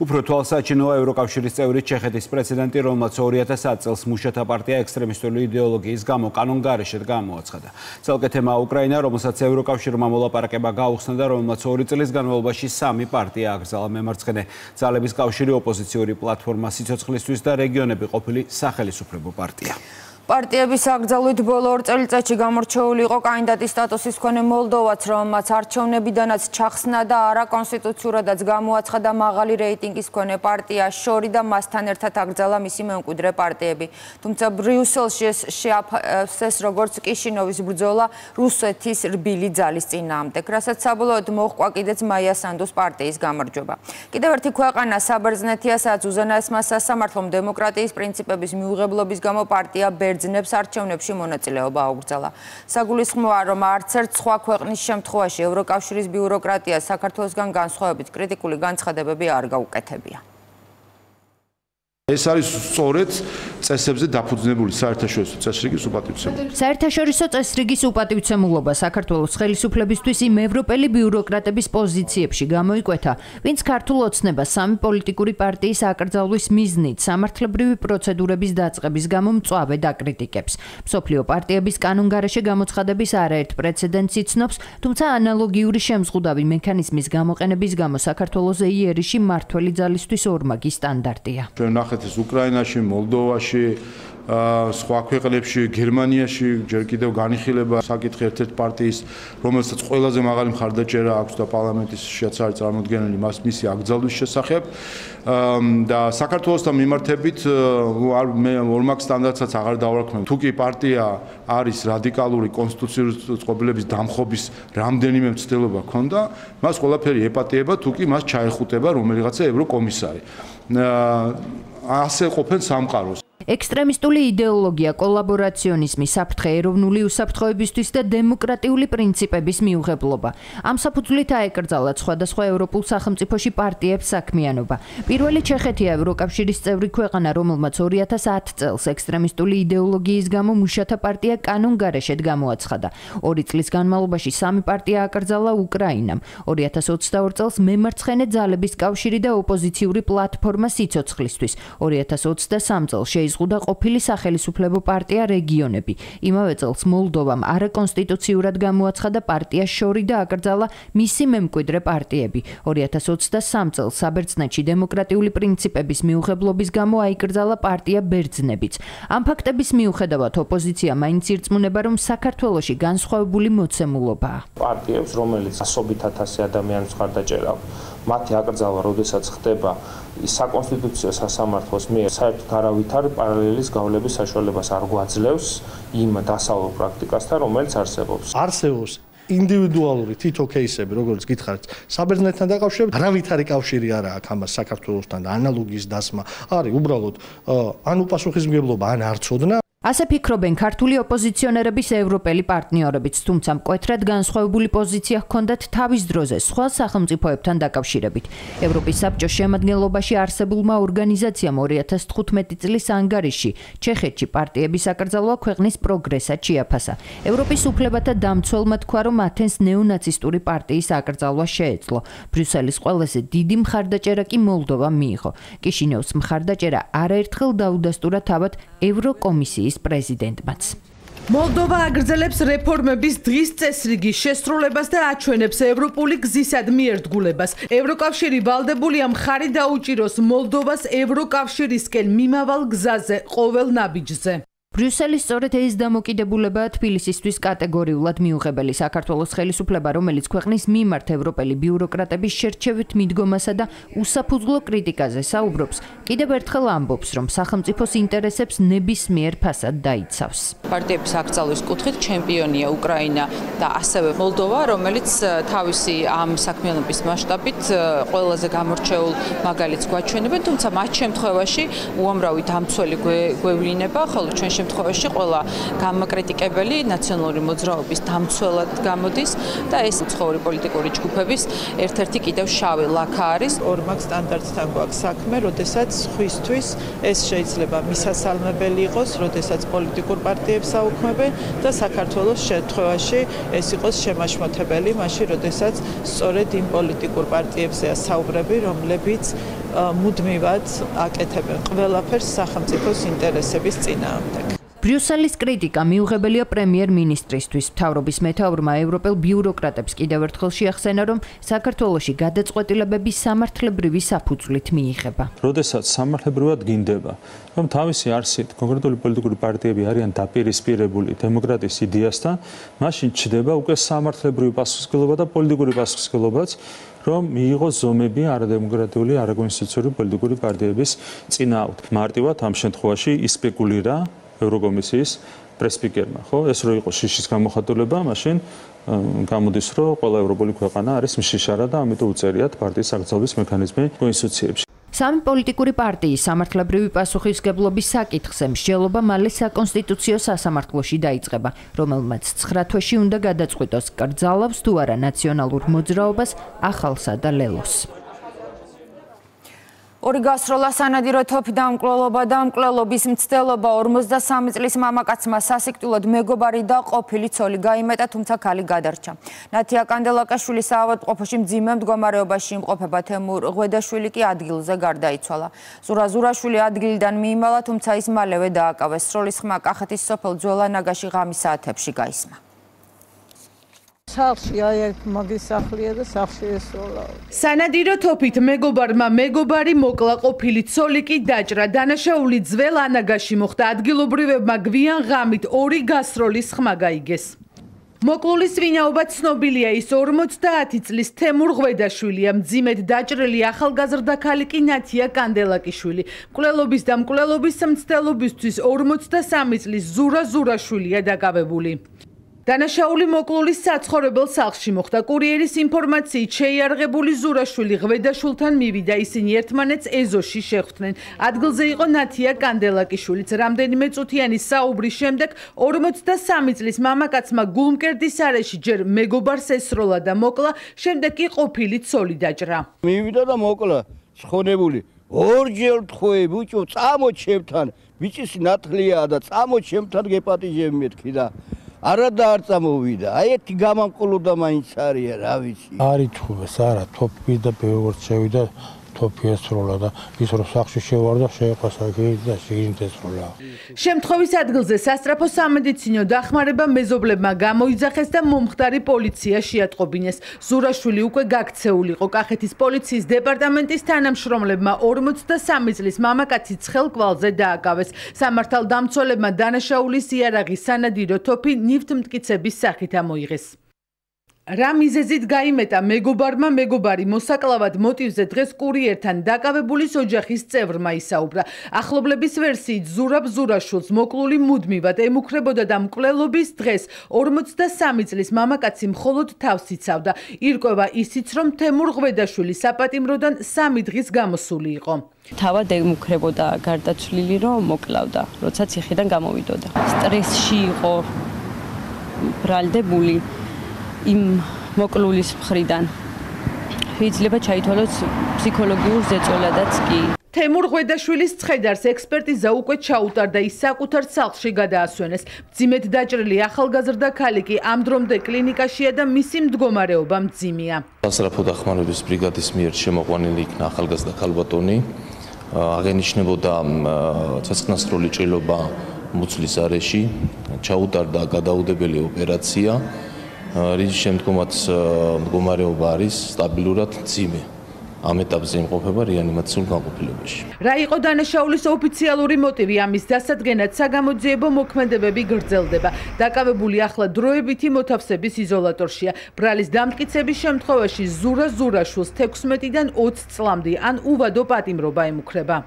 უფრო თვალსაჩინოა ევროკავშირის წევრი ჩეხეთის პრეცედენტი, რომელმაც 2010 წელს მუშათა პარტია ექსტრემისტული იდეოლოგიის გამო კანონგარეშედ გამოაცხადა. ცალკე თემა უკრაინა, რომელსაც ევროკავშირმა მოლაპარაკება გაუხსნა და რომელმაც 2 წლის განმავლობაში 3 პარტია აკრძალა. მემარცხენე ძალების კავშირი, ოპოზიციური პლატფორმა სიცოცხლისთვის და რეგიონები ყოფილი სახელისუფლებო პარტია. პარტიების აკრძალვით ბოლო 2 წელიწადში გამორჩეული იყო კანდიდატის სტატუსის მქონე მოლდოვაც, რომელმაც არჩევნებიდანაც ჩახსნა და არაკონსტიტუციურადაც გამოაცხადა მაღალი რეიტინგის მქონე პარტია შორი და მასთან ერთად აკრძალა მისი მემკვიდრე პარტიები. თუმცა ბრიუსელში შეაფასეს როგორც კიშინოვის ბრძოლა რუსეთის რბილი ძალის წინააღმდეგ, რასაც საბოლოოდ მოჰყვა კიდეც მაია სანდუს პარტიის გამარჯვება. კიდევ ერთი ქვეყანა საბერძნეთია, სადაც უზენაესმა სასამართლომ დემოკრატიის პრინციპების მიუღებლობის გამო პარტია ბერძნებს არჩევნებში მონაწილეობა აუგრძალა. საგულისხმოა, რომ არც ერთ სხვა ქვეყნის შემთხვევაში ევროკავშირის ბიუროკრატია საქართველოსგან განსხვავებით კრიტიკული განცხადებები არ გაუკეთებია. ეს არის სწორედ წესებზე დაფუძნებული საერთაშორისო წესრიგის უპატივცემულობა. საერთაშორისო წესრიგის უპატივცემულობა საქართველოს ხელისუფლებისთვის იმ ევროპელი ბიუროკრატების პოზიციებში გამოიკვეთა, ვინც ქართულ ოცნებას 3 პოლიტიკური პარტიის აკრძალვის მიზნით სამართლებრივი პროცედურების დაწყების გამო მწვავე დაკრიტიკებს. მსოფლიო პარტიების კანონგარეშე გამოცხადების არაერთ პრეცედენტს იცნობს, თუმცა ანალოგიური შემზღუდავი მექანიზმის გამოყენების გამო საქართველოზე იერიში მართველი ძალისთვის ორმაგი სტანდარტია. ეს უკრაინაში, მოლდოვაში, სხვა ქვეყნებში, გერმანიაში ჯერ კიდევ განიხილება საკითხი ერთ-ერთ პარტიის, რომელსაც ყველაზე მაღალი მხარდაჭერა აქვს და პარლამენტისშიც არის წარმოდგენილი მისი აკრძალვის შესახებ. და საქართველოსთან მიმართებით მე ორმაგ სტანდარტსაც აღარ დავარქმევ. თუ კი პარტია არის რადიკალური კონსტიტუციური წყობილების დამხობის რამდენიმე მცდელობა ქონდა, მას ყველაფერი ეპატიება, თუ კი მას ჩაეხუტება რომელიღაცა ევროკომისარი. ასე ყოფენ სამყაროს. ექსტრემისტული იდეოლოგია, კოლაბორაციონიზმი, საფრთხე ეროვნული უსაფრთხოებისთვის და დემოკრატიული პრინციპების მიუღებლობა. ამ საფუძვლით აეკრძალათ სხვადასხვა ევროპულ სახელმწიფოში პარტიებს საქმიანობა. პირველი ჩეხეთია ევროკავშირის წევრი ქვეყანა, რომელმაც 2010 წელს ექსტრემისტული იდეოლოგიის გამო მუშათა პარტია კანონგარეშედ გამოაცხადა. 2 წლის განმავლობაში 3 პარტია აკრძალა უკრაინამ. 2022 წელს მემარცხენე ძალების კავშირი და ოპოზიციური პლატფორმა სიცოცხლისთვის. 2023 წელს შეიზღუდა ყოფილი სახელისუფლებო პარტია რეგიონები. იმავე წელს მოლდოვამ არაკონსტიტუციურად გამოაცხადა პარტია შორი და აკრძალა მისი მემკვიდრე პარტიები. 2023 წელს საბერძნეთში დემოკრატიული პრინციპების მიუღებლობის გამო აიკრძალა პარტია ბერძნებიც. ამ ფაქტების მიუხედავად ოპოზიცია მაინც ირწმუნება, რომ საქართველოში განსხვავებული მოცემულობაა. პარტიებს, რომელიც ასობით ათასი ადამიანის მხარდაჭერა აქვს, მათი აკრძალვა, როდესაც ხდება საკონსტიტუციო სასამართლოს მიერ, საერთოდ არავითარ პარალელის გავლების საშუალებას არ გვაძლევს იმ დასავლურ პრაქტიკასთან, რომელიც არსებობს. არსებობს ინდივიდუალური თითო кейსები, როგორც გითხარით, საბერძნეთთან დაკავშირებით, არავითარი კავშირი არ აქვს ამას საქართველოსთან და ანალოგიის დასმა არის უბრალოდ ან უპასუხისმგებლობა, ან არ ცოდნა. ასე ფიქრობენ ქართული ოპოზიციონერების ევროპელი პარტნიორებიც, თუმცა მკვეთრად განსხვავებული პოზიცია ჰქონდათ თავის დროზე სხვა სახელმწიფოებთან დაკავშირებით. ევროპის საბჭოს შემადგენლობაში არსებულმა ორგანიზაციამ 2015 წლის ანგარიში ჩეხეთში პარტიების აკრძალვა ქვეყნის პროგრესად შეაფასა. ევროპის უფლებათა დამცველმა თქვა, რომ ათენს ნეონაცისტური პარტიის აკრძალვა შეეძლო. ბრიუსელის ყველაზე დიდი მხარდაჭერა კი მოლდოვამ მიიღო. კიშინევს მხარდაჭერა არაერთხელ დაუდასტურა თავად ევროკომისიის პრეზიდენტმაც. მოლდოვა აგრძელებს რეფორმების დღის წესრიგის შესრულებას და აჩვენებს ევროპული გზისადმი ერთგულებას. ევროკავშირი ვალდებულია მხარი დაუჭიროს მოლდოვას ევროკავშირისკენ მიმავალ გზაზე ყოველ ნაბიჯზე. ბრიუსელის სწორედ ეს დამოკიდებულებაა თბილისისთვის კატეგორიულად მიუღებელი საქართველოს ხელისუფლება, რომელიც ქვეყნის მიმართ ევროპელი ბიუროკრატების შერჩევით მიდგომასა და უსაფუძვლო კრიტიკაზე საუბრობს, კიდევ ერთხელ ამბობს, რომ სახელმწიფოს ინტერესებს ნებისმიერ ფასად დაიცავს. პარტიების აკრძალვის კუთხით ჩემპიონია უკრაინა და ასევე მოლდოვა, რომელიც თავისი ამ საქმიანობის მასშტაბით ყველაზე გამორჩეულ მაგალითს გვაჩვენებენ, თუმცა მათ შემთხვევაში უამრავი დამცველი გვევლინება, ხოლო ჩვენ შემთხვევაში ყველა გამაკრიტიკებელი ნაციონალური მოძრაობის დამცველად გამოდის და ეს უცხოური პოლიტიკური ჯგუფების ერთ-ერთი კიდევ შავი ლაქა არის. ორმაგ სტანდარტთან გვაქვს საქმე, როდესაც ხვისთვის ეს შეიძლება მისასალმებელი იყოს, როდესაც პოლიტიკურ პარტიებს აუქმებენ და საქართველოს შემთხვევაში ეს იყოს შემაშმოთებელი, მაშინ როდესაც სწორედ იმ პოლიტიკურ პარტიებზეა საუბრები, რომლებიც მუდმივად აკეთებენ ყველაფერს სახელმწიფოს ინტერესების წინააღმდეგ. ბრიუსელის კრიტიკა მიუღებელია პრემიერ-მინისტრისთვის. მთავრობის მეთაურმა ევროპელ ბიუროკრატებს კიდევ ერთხელ შეახსენა, რომ საქართველოში გადაწყვეტილებები სამართლებრივი საფუძვლით მიიღება. როდესაც სამართლებრივად გინდება, რომ თავისი არსით კონკრეტული პოლიტიკური პარტიები არიან დაპირისპირებული დემოკრატიის იდეასთან, მაშინ ჩდება უკვე სამართლებრივი პასუხისმგებლობა და პოლიტიკური პასუხისმგებლობაც, რომ მიიღოს ზომები არადემოკრატიული, არაკონსტიტუციური პოლიტიკური პარტიების წინააღმდეგ. მარტივად ამ შემთხვევაში ისპეკულირა ევროკომისიის პრესპიკერმა, ხო? ეს რო იყო შიშის გამოხატულება, მაშინ გამოდის, რომ ყველა ევროპული ქვეყანა არის მშიშარა და ამიტომ უწერიათ პარტიის აკრძალვის მექანიზმი კონსტიტუციებში. სამი პოლიტიკური პარტიის სამართლებრივი პასუხისმგებლობის საკითხზე მსჯელობა მალე საკონსტიტუციო სასამართლოში დაიწყება, რომელმაც 9 თვეში უნდა გადაწყვიტოს, კრძალავს თუ არა ნაციონალურ მოძრაობას, ახალსა და ლელოს. ორი გასროლა სანადირო თოფი და მკვლელობის მცდელობა 53 წლის მამაკაცმა სასიკვდილოდ მეგობარი და ყოფილი ცოლი გაიმეტა, თუმცა ქალი გადარჩა. ნათია კანდელაკაშვილი საავადმყოფოში მძიმე მდგომარეობაში იმყოფება, თემურ ღვედაშვილი კი ადგილზე გარდაიცვალა. ზურა ზურაშვილი ადგილიდან მიიმალა, თუმცა ის მალევე დააკავეს. სროლის ხმა კახეთის სოფელ ძველანაგაში ღამის საათებში გაისმა. სახლში აი ერთ მაგის სახლია და სახლში ესვლა. სანადირო თოფით მეგობარმა მეგობარი მოკლა, ყოფილი ცოლი კი დაჭრა. დანაშაული ძველ ანაგაში მოხდა. ადგილობრივებმა გვიან ღამით ორი გასროლის ხმა გაიგეს. მოკლულის ვინაობა ცნობილია, ის 50 წლის თემურ ღვედაშვილია. მძიმედ დაჭრილი ახალგაზრდა ქალი კი ნათია კანდელაკიშვილი. მკვლელობის და მკვლელობის მცდელობისთვის 53 წლის ზურა ზურაშვილია დაკავებული. დანაშაული მოკლულის საცხოვრებელ სახლში მოხდა. კურიერის ინფორმაციით შეიარაღებული ზურაშვილი ღვედაშვილთან მივიდა. ისინი ერთმანეთს ეზოში შეხვდნენ. ადგილზე იყო ნათია კანდელაკიშვილიც. რამდენიმე წუთიანი საუბრის შემდეგ 53 წლის მამაკაცმა გულმკერდის არეში ჯერ მეგობარს ესროლა და მოკლა, შემდეგ კი ყოფილი ცოლი დაჭრა. მივიდა და მოკლა შხონებული. ორჯერ თქვი ბუჭო, წამო ჩემთან. ბიჭის ნათლია და წამო ჩემთან გეპატიჟები მეთქი და არა და არ წამოვიდა. აი ერთი გამამყოლოდა მაინც არია, რა ვიცი. არის თუბეს, არა, თოფი და ბევრ შევიდა, თოფი ესროლა და ის რომ სახში შევარდა, შეეყვასა და შიგნით ესროლა. შემთხვევის ადგილზე სასწრაფო სამედიცინო დახმარება მეზობლებმა გამოიძახეს და მომხდარი პოლიცია შეატყობინეს. ზურაშვილი უკვე გაქცეულიყო. კახეთის პოლიციის დეპარტამენტის თანამშრომლებმა 53 წლის მამაკაცი ცხელკვალზე დააკავეს. სამართალდამცველებმა დანაშაულის იარაღი სანადირო თოფი ნივთმტკიცების სახით ამოიღეს. რა მიზეზით გაიმეტა მეგობარმა მეგობარი მოსაკლავად მოტივზე დღეს კურიერთან დაკავებულის ოჯახის წევრმა ისაუბრა. ახლობლების ვერსიით ზურაბ ზურაშვილს მოკლული მუდმივად ემუქრებოდა და მკვლელობის დღეს 53 წლის მამაკაცი მხოლოდ თავს იცავდა. ირკვევა ისიც, რომ თემურ ღვედაშვილი საპატიმროდან 3 დღის გამოსული იყო. თავად ემუქრებოდა გარდაცვლილი, რომ მოკლავდა, როცა ციხიდან გამოვიდოდა. სტრესში იყო ბრალდებული იმ მოკლულის მხრიდან. შეიძლება ჩაითვალოს ფსიქოლოგიურ ზეწოლადაც კი. თემურ ღვედაშვილის ცხედარს ექსპერტიზა უკვე ჩაუტარდა, ის საკუთარ სახლში გადაასვენეს. მძიმედ დაჭრილი ახალგაზრდა ქალი კი ამ დრომდე კლინიკაშია და მისი მდგომარეობა მძიმეა. სასწრაფო დახმარების ბრიგადის მიერ შემოყვანილი იქნა ახალგაზრდა ქალბატონი. აღენიშნებოდა ცეცხლსრული ჭრილობა მუცლის არეში ჩაუტარდა გადაუდებელი ოპერაცია, რის შემდგომაც მდგომარეობა არის სტაბილურად მძიმე. ამ ეტაპზე იმყოფება რეანიმაციულ განყოფილებაში. რა იყო დანაშაულის ოფიციალური მოტივი ამის დასადგენად საგამოძიებო მოქმედებები გრძელდება. დაკავებული ახლა დროებითი მოთავსების იზოლატორშია. ბრალის დამტკიცების შემთხვევაში ზურა ზურაშვილს 16-დან 20 წლამდე ან უვადო პატიმრობა ემუქრება.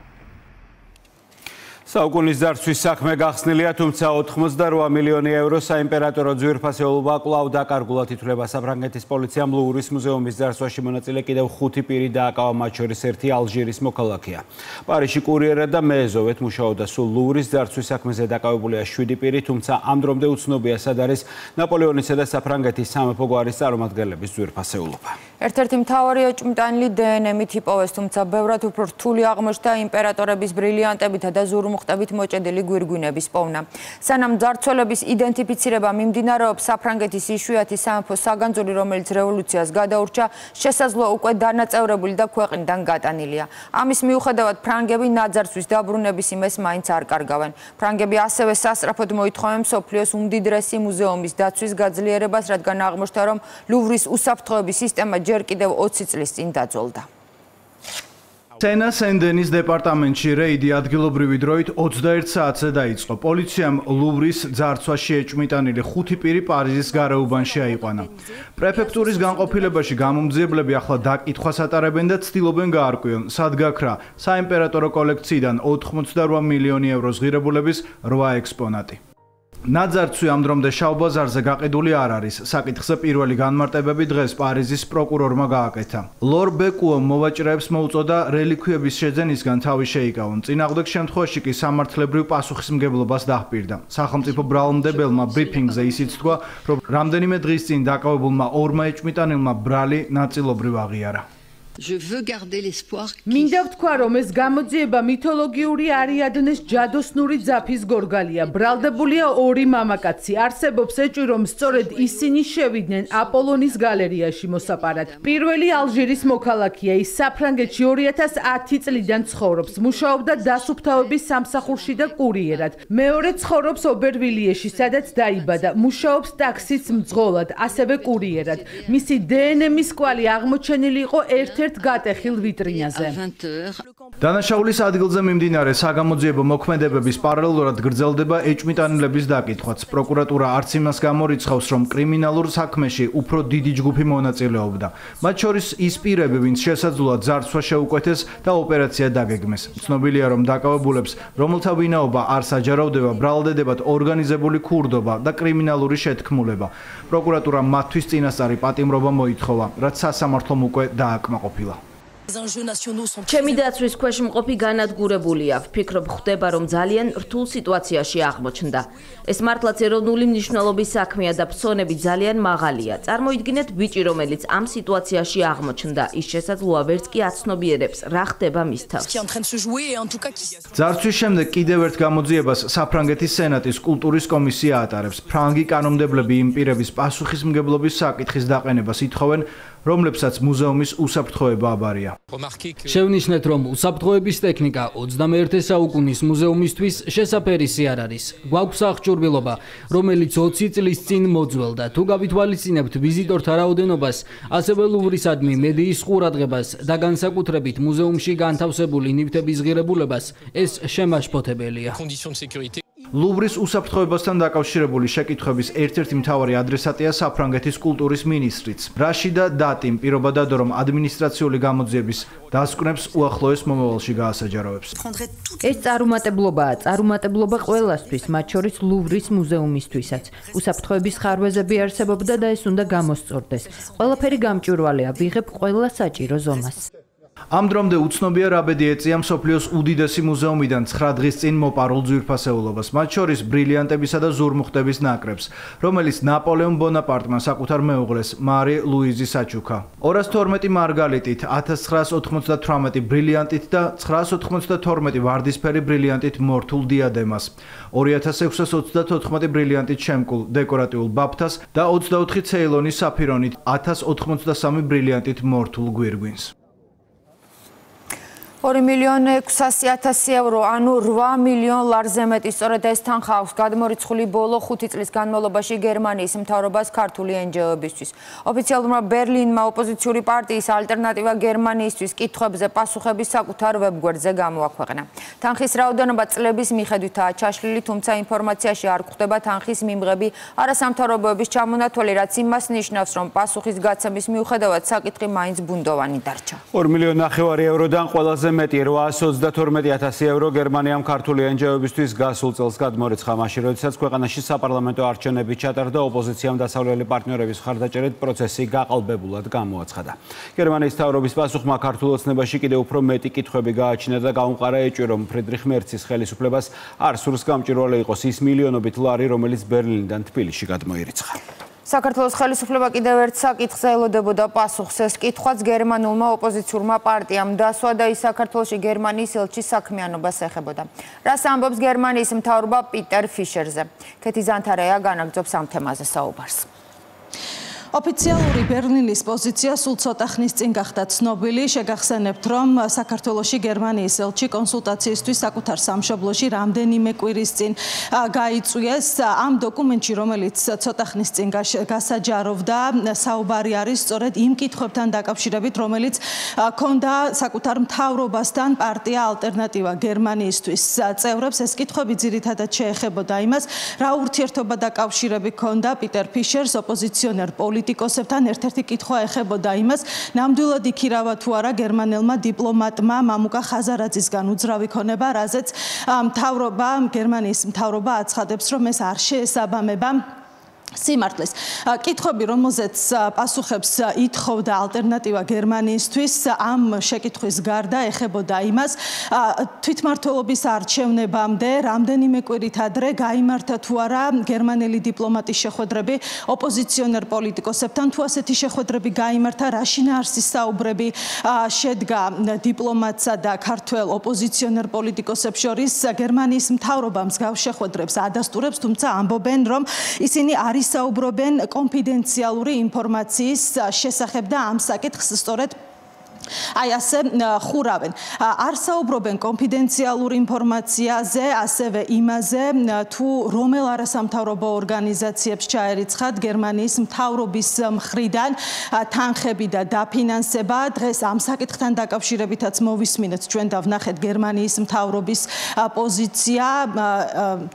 საუკუნის დარცვის საქმე გახსნილია, თუმცა 88 მილიონი ევრო საიმპერატორო ძვირფასეულობა კვლავ დაკარგულად ითვლება. საფრანგეთის პოლიციამ ლუვრის მუზეუმის დარცვაში მონაწილე კიდევ 5 პირი დააკავა, მათ შორის ერთი ალჟირის მოქალაქეა. პარიზში კურიერად და მეეზოვეთ მუშაობდა. სულ ლუვრის დარცვის საქმეზე დაკავებულია 7 პირი, თუმცა ამ დრომდე უცნობია, სად არის ნაპოლეონისა და საფრანგეთის სამეფო გვარის წარმომადგენლების ძვირფასეულობა. ერთ-ერთი მთავარი ეჭვმიტანილი დნმ-ით იპოვეს, თუმცა ბევრად უფრო რთული აღმოჩნდა იმპერატორების ბრილიანტებითა და ზურმუხტებით მოჭედილი გვირგვინების პოვნა. სანამ ძარცველების იდენტიფიცირება მიმდინარეობს, საფრანგეთის იშვიათი სამეფო საგანძური, რომელიც რევოლუციას გადაურჩა, შესაძლოა უკვე დანაწევრებული და ქვეყნიდან გატანილია. ამის მიუხედავად ფრანგები ნაძარცვის დაბრუნების იმეს მაინც არ კარგავენ. ფრანგები ასევე სასწრაფოდ მოითხოვენ მსოფლიოს უმდიდრესი მუზეუმის დაცვის გაძლიერებას, რადგან აღმოჩნდა, რომ ლუვრის უსაფრთხოების სისტემა ჯერ კიდევ 20 წლის წინ დაძველდა. სენა სენ-დენის დეპარტამენტში რეიდი ადგილობრივი დროით 21 საათზე დაიწყო. პოლიციამ ლუვრის ძარცვაში ეჭვმიტანილი 5 პირი პარიზის გარეუბანში აიყვანა. პრეფექტურის განყოფილებაში გამომძიებლები ახლა დაკითხვას ატარებენ და ცდილობენ გაარკვიონ, სად გაქრა საიმპერატორო კოლექციიდან 88 მილიონი ევროს ღირებულების 8 ექსპონატი. ნაძარცვი ამ დრომდე შავ ბაზარზე გაყიდული არ არის. საკითხზე პირველი განმარტებები დღეს პარიზის პროკურორმა გააკეთა. ლორ ბეკუომ მოვაჭრეებს მოუწოდა რელიქვიების შეძენისგან თავი შეიკავონ. წინააღმდეგ შემთხვევაში კი სამართლებრივ პასუხისმგებლობას დაჰპირდა. სახელმწიფო ბრალმდებელმა ბრიფინგზე ისიც თქვა, რომ რამდენიმე დღის წინ დაკავებულმა ორმა ეჭვმიტანილმა ბრალი ნაწილობრივ აღიარა. მინდა ვთქვა, რომ ეს გამოძიება მითოლოგიური არიადნეს ჯადოსნური ძაფის გორგალია. ბრალდებულია ორი მამაკაცი. არსებობს ეჭვი, რომ სწორედ ისინი შევიდნენ აპოლონის გალერეაში მოსაპარად. პირველი ალჟირის მოქალაქეა, ის საფრანგეთში 2010 წლიდან ცხოვრობს. მუშაობდა დასუფთავების სამსახურში და კურიერად. მეორე ცხოვრობს ობერვილიეში, სადაც დაიბადა. მუშაობს ტაქსის მძღოლად, ასევე კურიერად. მისი დნმ-ის კვალი აღმოჩენილი იყო ერთ-ერთ გატეხილ ვიტრინაზე. დანაშაულის ადგილზე მიმდინარე საგამოძიებო მოქმედებების პარალელურად გრძელდება ეჭვმიტანილების დაკითხვაც. პროკურატურა არც იმას გამორიცხავს, რომ კრიმინალურ საქმეში უფრო დიდი ჯგუფი მონაწილეობდა. მათ შორის ის პირები, ვინც შესაძლოა ძარცვა შეუკვეთეს და ოპერაცია დაგეგმეს. ცნობილია, რომ დაკავებულებს, რომელთა ვინაობა არ საჯარავდება, ბრალდებათ ორგანიზებული ქურდობა და კრიმინალური შეთქმულება. პროკურატურამ მათთვის წინასწარი პატიმრობა მოითხოვა, რაც სასამართლომ უკვე დააკმაყოფილა. ჩემი დაცვის ქვეშ მყოფი განადგურებულია. ვფიქრობ, ხვდება, რომ ძალიან რთულ სიტუაციაში აღმოჩნდა. ეს მართლაც ეროვნული მნიშვნელობის საქმეა და ფსონები ძალიან მაღალია. წარმოიდგინეთ ბიჭი, რომელიც ამ სიტუაციაში აღმოჩნდა. ის შესაძლოა ვერც კი აცნობიერებს, რა ხდება მის თავს. ძარცვის შემდეგ კიდევ ერთ გამოძიებას საფრანგეთის სენატის კულტურის კომისია ატარებს. ფრანგი კანონმდებლები იმ პირების პასუხისმგებლობის საკითხის დაყენებას ითხოვენ, რომლებსაც მუზეუმის უსაფრთხოება აბარია. შევნიშნეთ, რომ უსაფრთხოების ტექნიკა 21 საუკუნის მუზეუმისთვის შესაფერისი არ არის. გვაქვს აღჭურვილობა, რომელიც 20 წლის წინ მოძველდა. თუ გავითვალისწინებთ ვიზიტორთა რაოდენობას, ასევე ლუვრისადმი მედიის ყურადღებას და განსაკუთრებით მუზეუმში განთავსებული ნივთების ღირებულებას, ეს შემაშფოთებელია. ლუვრის უსაფრთხოებასთან დაკავშირებული შეკითხვების ერთ-ერთი მთავარი ადრესატია საფრანგეთის კულტურის მინისტრიც. რაშიდა დატიმ პირობა დადო, რომ ადმინისტრაციული გამოძიების დასკვნებს უახლოეს მომავალში გაასაჯაროებს. ეს წარუმატებლობა ყველასთვის, მათ შორის ლუვრის მუზეუმისთვისაც. უსაფრთხოების ხარვეზები არსებობდა და ეს უნდა გამოსწორდეს. ყველაფერი გამჭვირვალეა, ვიღებ ყველა საჭირო ზომას. ამ დრომდე უცნობია რა ბედი ეწია მსოფლიოს უდიდესი მუზეუმიდან 9 დღის წინ მოპარულ ძვირფასეულობას, მათ შორის ბრილიანტებისა და ზურმუხტების ნაკრებს, რომელიც ნაპოლეონ ბონაპარტმა საკუთარ მეუღლეს მარი ლუიზის აჩუქა. 212 მარგალიტით, 1998 ბრილიანტით და 992 ვარდისფერი ბრილიანტით მორთულ დიადემას, 2624 ბრილიანტით შემკულ დეკორატიულ ბაფთას და 24 ცეილონის საფირონით 1083 ბრილიანტით მორთულ გვირგვინს. 2,600,000 ევრო, ანუ 8 მილიონ ლარზე მეტი. სწორედ ეს თანხა აქვს გადმორიცხული ბოლო 5 წლის განმავლობაში გერმანიის მთავრობას ქართული NGO-ებისთვის. ოფიციალურმა ბერლინმა ოპოზიციური პარტიის ალტერნატივა გერმანიისთვის კითხვებზე პასუხების საკუთარ ვებგვერდზე გამოაქვეყნა. თანხის რაოდენობა წლების მიხედვითაა ჩაშლილი, თუმცა ინფორმაციაში არ გვხვდება თანხის მიმღები არასამთავრობოების ჩამონათვალი, რაც იმას ნიშნავს, რომ პასუხის გაცემის მიუხედავად საკითხი მაინც ბუნდოვანი დარჩა. 2,5 მილიონ ევროდან ყველაზე მეტი 832,000 ევრო გერმანიამ ქართული NGO-ებისთვის გასულ წელს გადმორიცხა, მაშინ როდესაც ქვეყანაში საპარლამენტო არჩევნები ჩატარდა, ოპოზიციამ დასავლელი პარტნიორების მხარდაჭერით პროცესი გაყალბებულად გამოაცხადა. გერმანიის მთავრობის პასუხმა ქართულ ოცნებაში კიდევ უფრო მეტი კითხვები გააჩინა და გაუმყარა ეჭვი, რომ ფრიდრიხ მერცის ხელისუფლებას არ სურს გამჭვირვალე იყოს ის მილიონობით ლარი, რომელიც ბერლინიდან თბილისში გადმოირიცხა. საქართველოს ხელისუფლება კიდევ ერთ საკითხზე ელოდებოდა პასუხს. ეს კითხვაც გერმანულმა ოპოზიციურმა პარტიამ დასვა და ის საქართველოში გერმანიის ელჩის საქმიანობას ეხებოდა. რას ამბობს გერმანიის მთავრობა პიტერ ფიშერზე? ქეთი ზანთარაია განაგრძობს ამ თემაზე საუბარს. ოფიციალური ბერლინის პოზიცია სულ ცოტა ხნის წინ გახდა ცნობილი. შეგახსენებთ, რომ საქართველოში გერმანიის ელჩი კონსულტაციისთვის საკუთარ სამშობლოში რამდენიმე კვირის წინ გაიწვიეს. ამ დოკუმენტში, რომელიც ცოტა ხნის წინ გასაჯაროვდა, საუბარი არის სწორედ იმ კითხვებთან დაკავშირებით, რომელიც ჰქონდა საკუთარ მთავრობასთან პარტია ალტერნატივა გერმანიისთვის წევრებს. ეს კითხვები ძირითადად შეეხებოდა იმას, რა ურთიერთობა და კავშირები ჰქონდა პიტერ ფიშერს ოპოზიციონერ პოლიტიკოსებთან. ერთ-ერთი კითხვა ეხებოდა იმას, ნამდვილად იქირავა თუ არა გერმანელმა დიპლომატმა მამუკა ხაზარაძისგან უძრავი ქონება, რაზეც გერმანიის მთავრობა აცხადებს, რომ ეს არ შეესაბამება სიმართლეს. კითხვები, რომელზეც პასუხებს ითხოვდა ალტერნატივა გერმანიისთვის, ამ შეკითხვის გარდა ეხებოდა იმას, თვითმმართველობის არჩევნებამდე რამდენიმე კვირით ადრე გაიმართა თუ არა გერმანელი დიპლომატის შეხვედრები ოპოზიციონერ პოლიტიკოსებთან, თუ ასეთი შეხვედრები გაიმართა, რა შინაარსის საუბრები შედგა დიპლომატსა და ქართველ ოპოზიციონერ პოლიტიკოსებს შორის. გერმანიის მთავრობა მსგავს შეხვედრებს ადასტურებს, თუმცა ამბობენ, რომ ისინი არ ისაუბრებენ კონფიდენციალური ინფორმაციის შესახებ და ამ საკითხს სწორედ აი ასე ხურავენ. არ საუბრობენ კონფიდენციალურ ინფორმაციაზე, ასევე იმაზე, თუ რომელ არასამთავრობო ორგანიზაციებს ჩაერიცხათ გერმანიის მთავრობის მხრიდან თანხები და დაფინანსება. დღეს ამ საკითხთან დაკავშირებითაც მოვისმინეთ ჩვენ და ვნახეთ გერმანიის მთავრობის პოზიცია.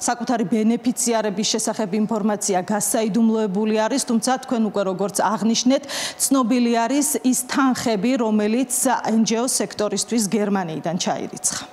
საკუთარი ბენეფიციარების შესახებ ინფორმაცია გასაიდუმლოებული არის, თუმცა თქვენ უკვე როგორც აღნიშნეთ, ცნობილი არის ის თანხები, რომელიც NGO სექტორისთვის გერმანიიდან ჩაირიცხა.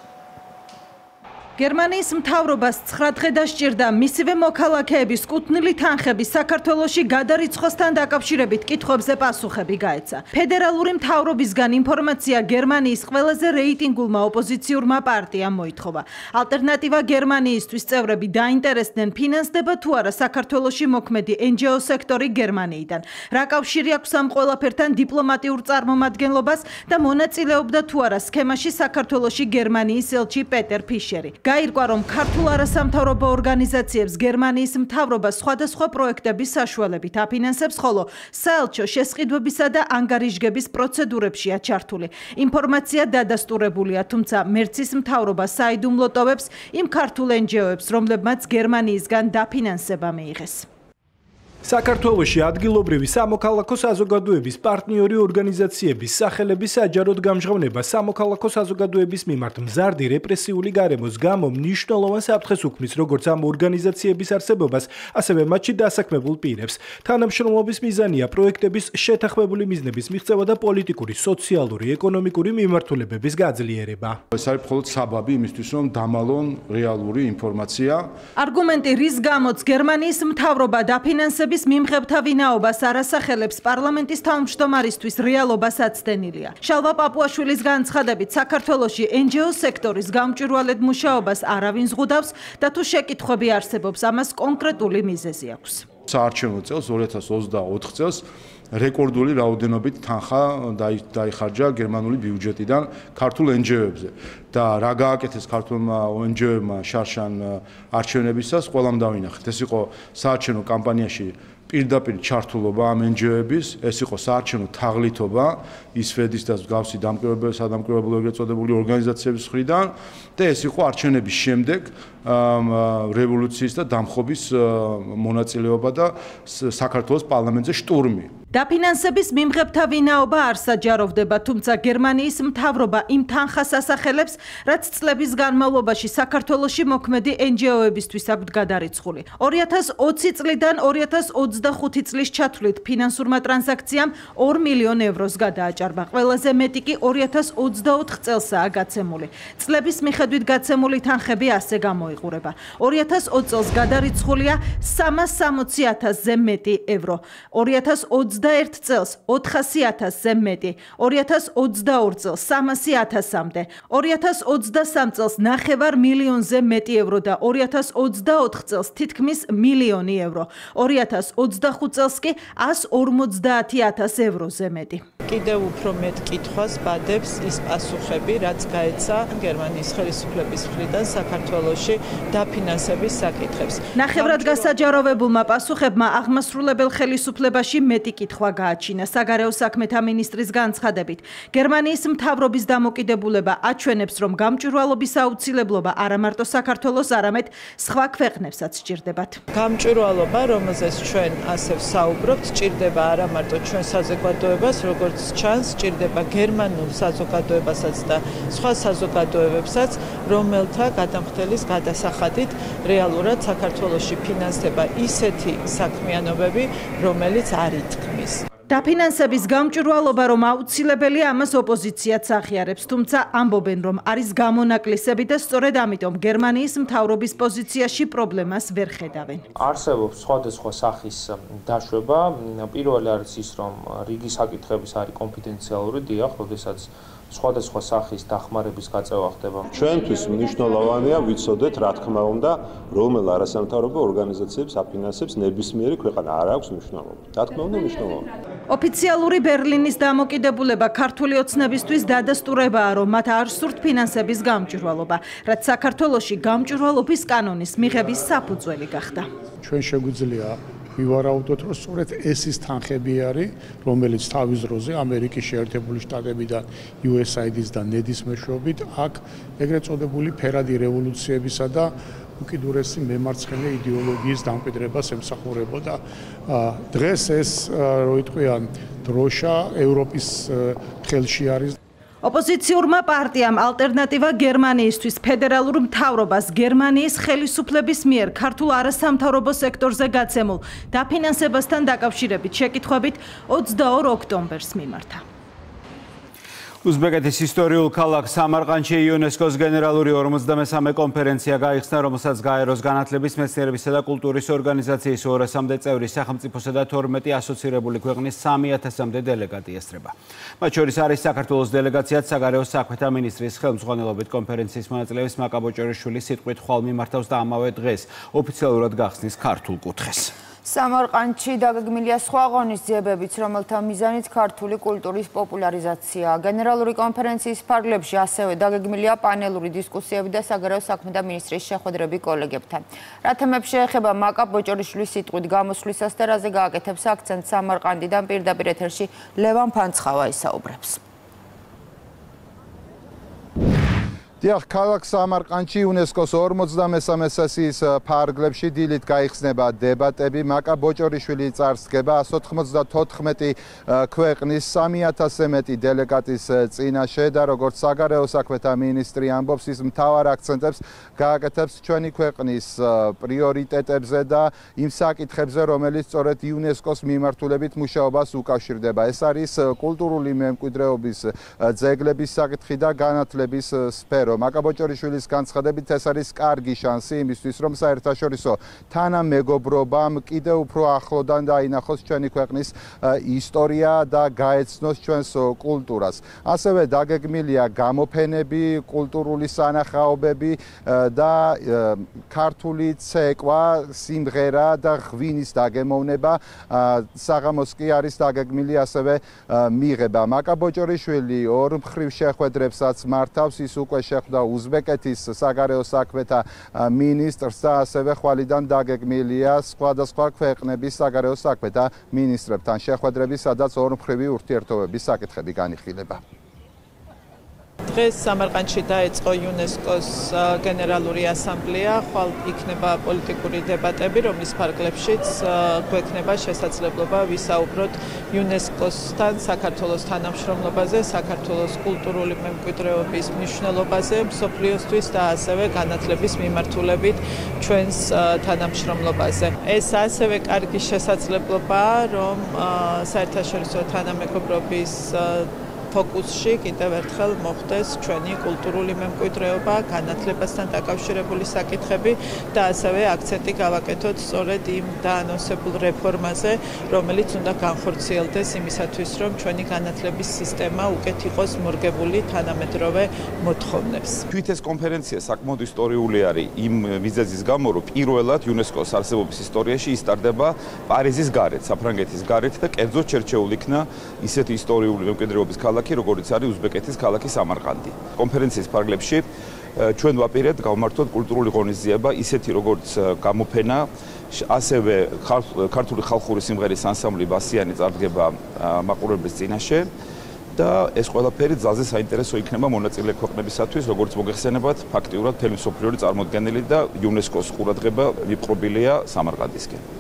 გერმანიის მთავრობას 9 დღე დასჭირდა მისივე მოქალაქეების კუთვნილი თანხების საქართველოში გადარიცხვასთან დაკავშირებით კითხვებზე პასუხები გაეცა. ფედერალური მთავრობისგან ინფორმაცია გერმანიის ყველაზე რეიტინგულმა ოპოზიციურმა პარტიამ მოითხოვა. ალტერნატივა გერმანიისთვის წევრები დაინტერესდნენ, ფინანსდება თუ არა საქართველოში მოქმედი NGO სექტორი გერმანიიდან. რა კავშირი აქვს ამ ყველაფერთან დიპლომატიურ წარმომადგენლობას და მონაწილეობდა თუ არა სქემაში საქართველოში გერმანიის ელჩი პეტერ ფიშერი. გაირკვა, რომ ქართულ არასამთავრობო ორგანიზაციებს გერმანიის მთავრობა სხვადასხვა პროექტების საშუალებით აფინანსებს, ხოლო საელჩო შესყიდვებისა და ანგარიშგების პროცედურებშია ჩართული. ინფორმაცია დადასტურებულია, თუმცა მერცის მთავრობა საიდუმლო ტოვებს იმ ქართულ NGO-ებს, რომლებმაც გერმანიისგან დაფინანსება მიიღეს. საქართველოში ადგილობრივი სამოქალაქო საზოგადოების პარტნიორი ორგანიზაციების სახელების საჯაროდ გამჟღავნება სამოქალაქო საზოგადოების მიმართ მზარდი რეპრესიული გარემოს გამო მნიშვნელოვან საფრთხეს უქმნის როგორც ამ ორგანიზაციების არსებობას, ასევე მათში დასაქმებულ პირებს. თანამშრომლობის მიზანია პროექტების შეთანხმებული მიზნების მიღწევა და პოლიტიკური, სოციალური, ეკონომიკური მიმართულებების გაძლიერება. ეს არის მხოლოდ საბაბი იმისთვის, რომ დამალონ რეალური ინფორმაცია. არგუმენტი, რის გამოც გერმანიის მთავრობა დაფინანსებს მიმღებთა ვინაობას არასახელებს პარლამენტის თავმჯდომარისთვის რეალობას აცდენილია. შალვა პაპუაშვილის განცხადებით, საქართველოში NGO სექტორის გამჭვირვალედ მუშაობას არავინ ზღუდავს და თუ შეკითხვები არსებობს, ამას კონკრეტული მიზეზი აქვს. საარჩევნო წელს 2024 წელს რეკორდული რაოდენობით თანხა დაიხარჯა გერმანული ბიუჯეტიდან ქართულ NGO-ებზე და რა გააკეთეს ქართულმა NGO-ებმა შარშან არჩევნებისას ყველამ დავინახეთ. ეს იყო საარჩევნო კამპანიაში პირდაპირ ჩართულობა ამ NGO-ების, ეს იყო საარჩევნო თაღლითობა ის ფედის და მსგავსი სადამკვირვებლო ეგრეთ წოდებული ორგანიზაციების მხრიდან და ეს იყო არჩევნების შემდეგ რევოლუციის და დამხობის მონაწილეობა და საქართველოს პარლამენტზე შტურმი. დაფინანსების მიმღებთა ვინაობა არ საჯაროვდება, თუმცა გერმანიის მთავრობა იმ თანხას ასახელებს, რაც წლების განმავლობაში საქართველოში მოქმედი NGO-ებისთვის აქვთ გადარიცხული. 2020 წლიდან 2025 წლის ჩათვლით ფინანსურმა ტრანზაქციამ 2 მილიონ ევროს გადააჭარბა. ყველაზე მეტი კი 2024 წელსაა გაცემული. წლების მიხედვით გაცემული თანხები ასე გამოიყურება. 2020 წელს გადარიცხულია 360.000-ზე მეტი евро. 2021 წელს 400.000-ზე მეტი, 2022 წელს 300.000-მდე, 2023 წელს 9 მილიონზე მეტი евро და 2024 წელს თითქმის მილიონი евро. 2025 წელს კი 150.000 ევროზე მეტი. კიდევ უფრო მეტ კითხვას ბადებს ის პასუხები, რაც გაეცა გერმანიის ხელისუფლების მხრიდან საქართველოში დაფინანსების საკითხებს. ნახევრად გასაჯაროვებულმა პასუხებმა აღმასრულებელ ხელისუფლებაში მეტი კითხვა გააჩინა. საგარეო საქმეთა მინისტრის განცხადებით, გერმანიის მთავრობის დამოკიდებულება აჩვენებს, რომ გამჭვირვალობის აუცილებლობა არა მარტო საქართველოს, არამედ სხვა ქვეყნებსაც სჭირდებათ. გამჭვირვალობა, რომელზეც ჩვენ ასე ვსაუბრობთ, სჭირდება არა მარტო ჩვენ საზოგადოებას, როგორც ჩანს, სჭირდება გერმანულ საზოგადოებასაც და სხვა საზოგადოებებსაც, რომელთა გადამხდელის გადასახადით რეალურად საქართველოში ფინანსდება ისეთი საქმიანობები, რომელიც არ ითქმის. დაფინანსების გამჭვირვალობა, რომ აუცილებელია, ამას ოპოზიციაც აღიარებს, თუმცა ამბობენ, რომ არის გამონაკლისები და სწორედ ამიტომ გერმანიის მთავრობის პოზიციაში პრობლემას ვერ ხედავენ. არსებობს სხვადასხვა სახის დაშვება. პირველი არის ის, რომ რიგი საკითხების არის კონფიდენციალური, დიახ, როდესაც სხვადასხვა სახის დახმარების გაწევა ხდება. ჩვენთვის მნიშვნელოვანია ვიცოდეთ, რა თქმა უნდა, რომელ არასამთავრობო ორგანიზაციებს აფინანსებს ნებისმიერი ქვეყანა. არ აქვს მნიშვნელობა. რა თქმა უნდა, მნიშვნელოვანია. ოფიციალური ბერლინის დამოკიდებულება ქართული ოცნებისთვის დადასტურებაა, რომ მათ არ სურთ ფინანსების გამჭვირვალობა, რაც საქართველოში გამჭვირვალობის კანონის მიღების საფუძველი გახდა. ჩვენ შეგვიძლია ვივარაუდოთ, რომ სწორედ ეს ის თანხები არის, რომელიც თავის დროზე ამერიკის შეერთებული შტატებიდან USAID-ის და NED-ის მეშვეობით აქ ეგრეთ წოდებული ფერადი რევოლუციებისა და უკიდურესი მემარცხენე იდეოლოგიის დამკვიდრებას ემსახურებოდა. დღეს ეს, რო იტყვიან, დროშა ევროპის ხელში არის. ოპოზიციურმა პარტიამ ალტერნატივა გერმანიისთვის ფედერალურ მთავრობას გერმანიის ხელისუფლების მიერ ქართულ არასამთავრობო სექტორზე გაცემულ დაფინანსებასთან დაკავშირებით შეკითხვებით 22 ოქტომბერს მიმართა. უზბეკეთის ისტორიულ ქალაქ სამარყანდში იუნესკოს გენერალური 53 კონფერენცია გაიხსნა, რომელსაც გაეროს განათლების, მეცნიერებისა და კულტურის ორგანიზაციის 200-მდე წევრი სახელმწიფოსა და 12 ასოცირებული ქვეყნის 3000-მდე დელეგატი ესწრება. მათ შორის არის საქართველოს დელეგაციაც საგარეო საქმეთა მინისტრის ხელმძღვანელობით კონფერენციის მონაწილეების მაკა ბოჭორიშვილი სიტყვით ხვალ მიმართავს და ამავე დღეს ოფიციალურად გახსნის ქართულ კუთხეს. სამარყანდში დაგეგმილია სხვა ღონისძიებებიც, რომელთა მიზანიც ქართული კულტურის პოპულარიზაციაა. გენერალური კონფერენციის ფარგლებში ასევე დაგეგმილია პანელური დისკუსიები და საგარეო საქმეთა მინისტრის შეხვედრები კოლეგებთან. რა თემებს შეეხება მაკა ბოჭორიშვილის სიტყვით გამოსვლისას და რაზე გააკეთებს აქცენტს სამარყანდიდან პირდაპირ ეთერში ლევან ფანცხავა ისაუბრებს. დიახ, ქალაქ სამარყანდში იუნესკოს 53 სესიის ფარგლებში დილით გაიხსნება დებატები. მაკა ბოჭორიშვილი წარსდგება 194 ქვეყნის 3000-ზე მეტი დელეგატის წინაშე და როგორც საგარეო საქმეთა მინისტრი ამბობს, ის მთავარ აქცენტებს გააკეთებს ჩვენი ქვეყნის პრიორიტეტებზე და იმ საკითხებზე, რომელიც სწორედ იუნესკოს მიმართულებით მუშაობას უკავშირდება. ეს არის კულტურული მემკვიდრეობის ძეგლების საკითხი და განათლების სფერო. მაკა ბოჭორიშვილის განცხადებით ეს არის კარგი შანსი იმისთვის, რომ საერთაშორისო თანამეგობრობამ კიდევ უფრო ახლოდან დაინახოს ჩვენი ქვეყნის ისტორია და გაეცნოს ჩვენს კულტურას. ასევე დაგეგმილია გამოფენები, კულტურული სანახაობები და ქართული ცეკვა, სიმღერა და ღვინის დაგემოვნება. საღამოს კი არის დაგეგმილი ასევე მიღება. მაკა ბოჭორიშვილი ორ მხრივ შეხვედრებსაც მართავს, ის უკვე შეხვდა უზბეკეთის საგარეო საქმეთა მინისტრს და ასევე ხვალიდან დაგეგმილია სხვადასხვა ქვეყნების საგარეო საქმეთა მინისტრებთან შეხვედრები, სადაც ორმხრივი ურთიერთობების საკითხები განიხილება. დღეს სამარყანდში დაიწყო იუნესკოს გენერალური ასამბლეა, ხვალ იქნება პოლიტიკური დებატები, რომლის ფარგლებშიც გვექნება შესაძლებლობა ვისაუბროთ იუნესკოსთან საქართველოს თანამშრომლობაზე, საქართველოს კულტურული მემკვიდრეობის მნიშვნელობაზე მსოფლიოსთვის და ასევე განათლების მიმართულებით ჩვენს თანამშრომლობაზე. ეს ასევე კარგი შესაძლებლობაა, რომ საერთაშორისო თანამეგობრობის ფოკუსში კიდევ ერთხელ მოხდეს ჩვენი კულტურული მემკვიდრეობა, განათლებასთან დაკავშირებული საკითხები და ასევე აქცენტი გავაკეთოთ სწორედ იმ დაანონსებულ რეფორმაზე, რომელიც უნდა განხორციელდეს იმისათვის, რომ ჩვენი განათლების სისტემა უკეთ იყოს მორგებული თანამედროვე მოთხოვნებს. თვით ეს კონფერენცია საკმაოდ ისტორიული არის იმ მიზეზის გამო, რომ პირველად იუნესკოს არსებობის ისტორიაში ისტარდება პარიზის გარეთ, საფრანგეთის გარეთ და კერძოდ შერჩეულ იქნა ისეთი ისტორიული მემკვიდრეობის ქალაქი, როგორც არის უზბეკეთის ქალაქი სამარყანდი. კონფერენციის ფარგლებში ჩვენ ვაპირებთ გავმართოთ კულტურული ღონისძიება, ისეთი როგორც გამოფენა, ასევე ქართული ხალხური სიმღერის ანსამბლი ბასიანი წარდგება მაყურებლის წინაშე და ეს ყველაფერი ძალზე საინტერესო იქნება მონაწილე ქვეყნებისათვის, როგორც მოგეხსენებათ, ფაქტიურად მთელი მსოფლიო წარმოდგენილი და იუნესკოს ყურადღება მიპყრობილია სამარყანდისკენ.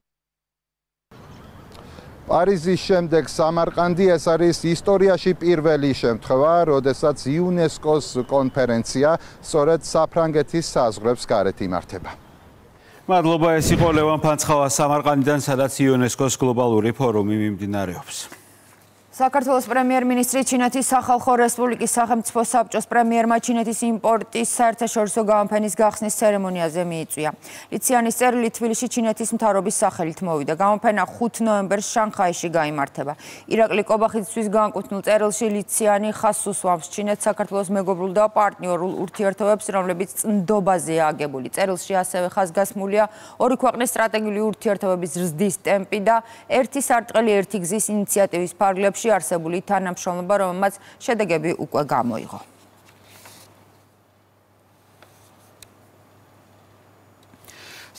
პარიზის შემდეგ სამარყანდი ეს არის ისტორიაში პირველი შემთხვევა, როდესაც იუნესკოს კონფერენცია სწორედ საფრანგეთის საზღვრებს გარეთ იმართება. მადლობა, ეს იყო ლევან ფანცხავა სამარყანდიდან, სადაც იუნესკოს გლობალური ფორუმი მიმდინარეობს. საქართველოს პრემიერ-მინისტრი ჩინეთის სახალხო რესპუბლიკის სახელმწიფო საბჭოს პრემიერმა ჩინეთის იმპორტის საერთაშორისო გამოფენის გახსნის ცერემონიაზე მიიწვია. ლიციანის წერილი თბილისში ჩინეთის მთავრობის სახელით მოვიდა. გამოფენა 5 ნოემბერს შანხაიში გაიმართება. ირაკლი კობახიძისთვის განკუთვნილ წერილში ლიციანი ხაზს უსვამს ჩინეთს საქართველოს მეგობრულ და პარტნიორულ ურთიერთობებს, რომლებიც წნდობაზეა აგებული. წერილში ასევე ხაზგასმულია ორი ქვეყნის სტრატეგიული ურთიერთობების ზრდის ტემპი და ერთი სარტყელი ერთი გზის ინიციატივის ფარგლებში არსებული თანამშრომლობა, რომელმაც შედეგები უკვე გამოიღო.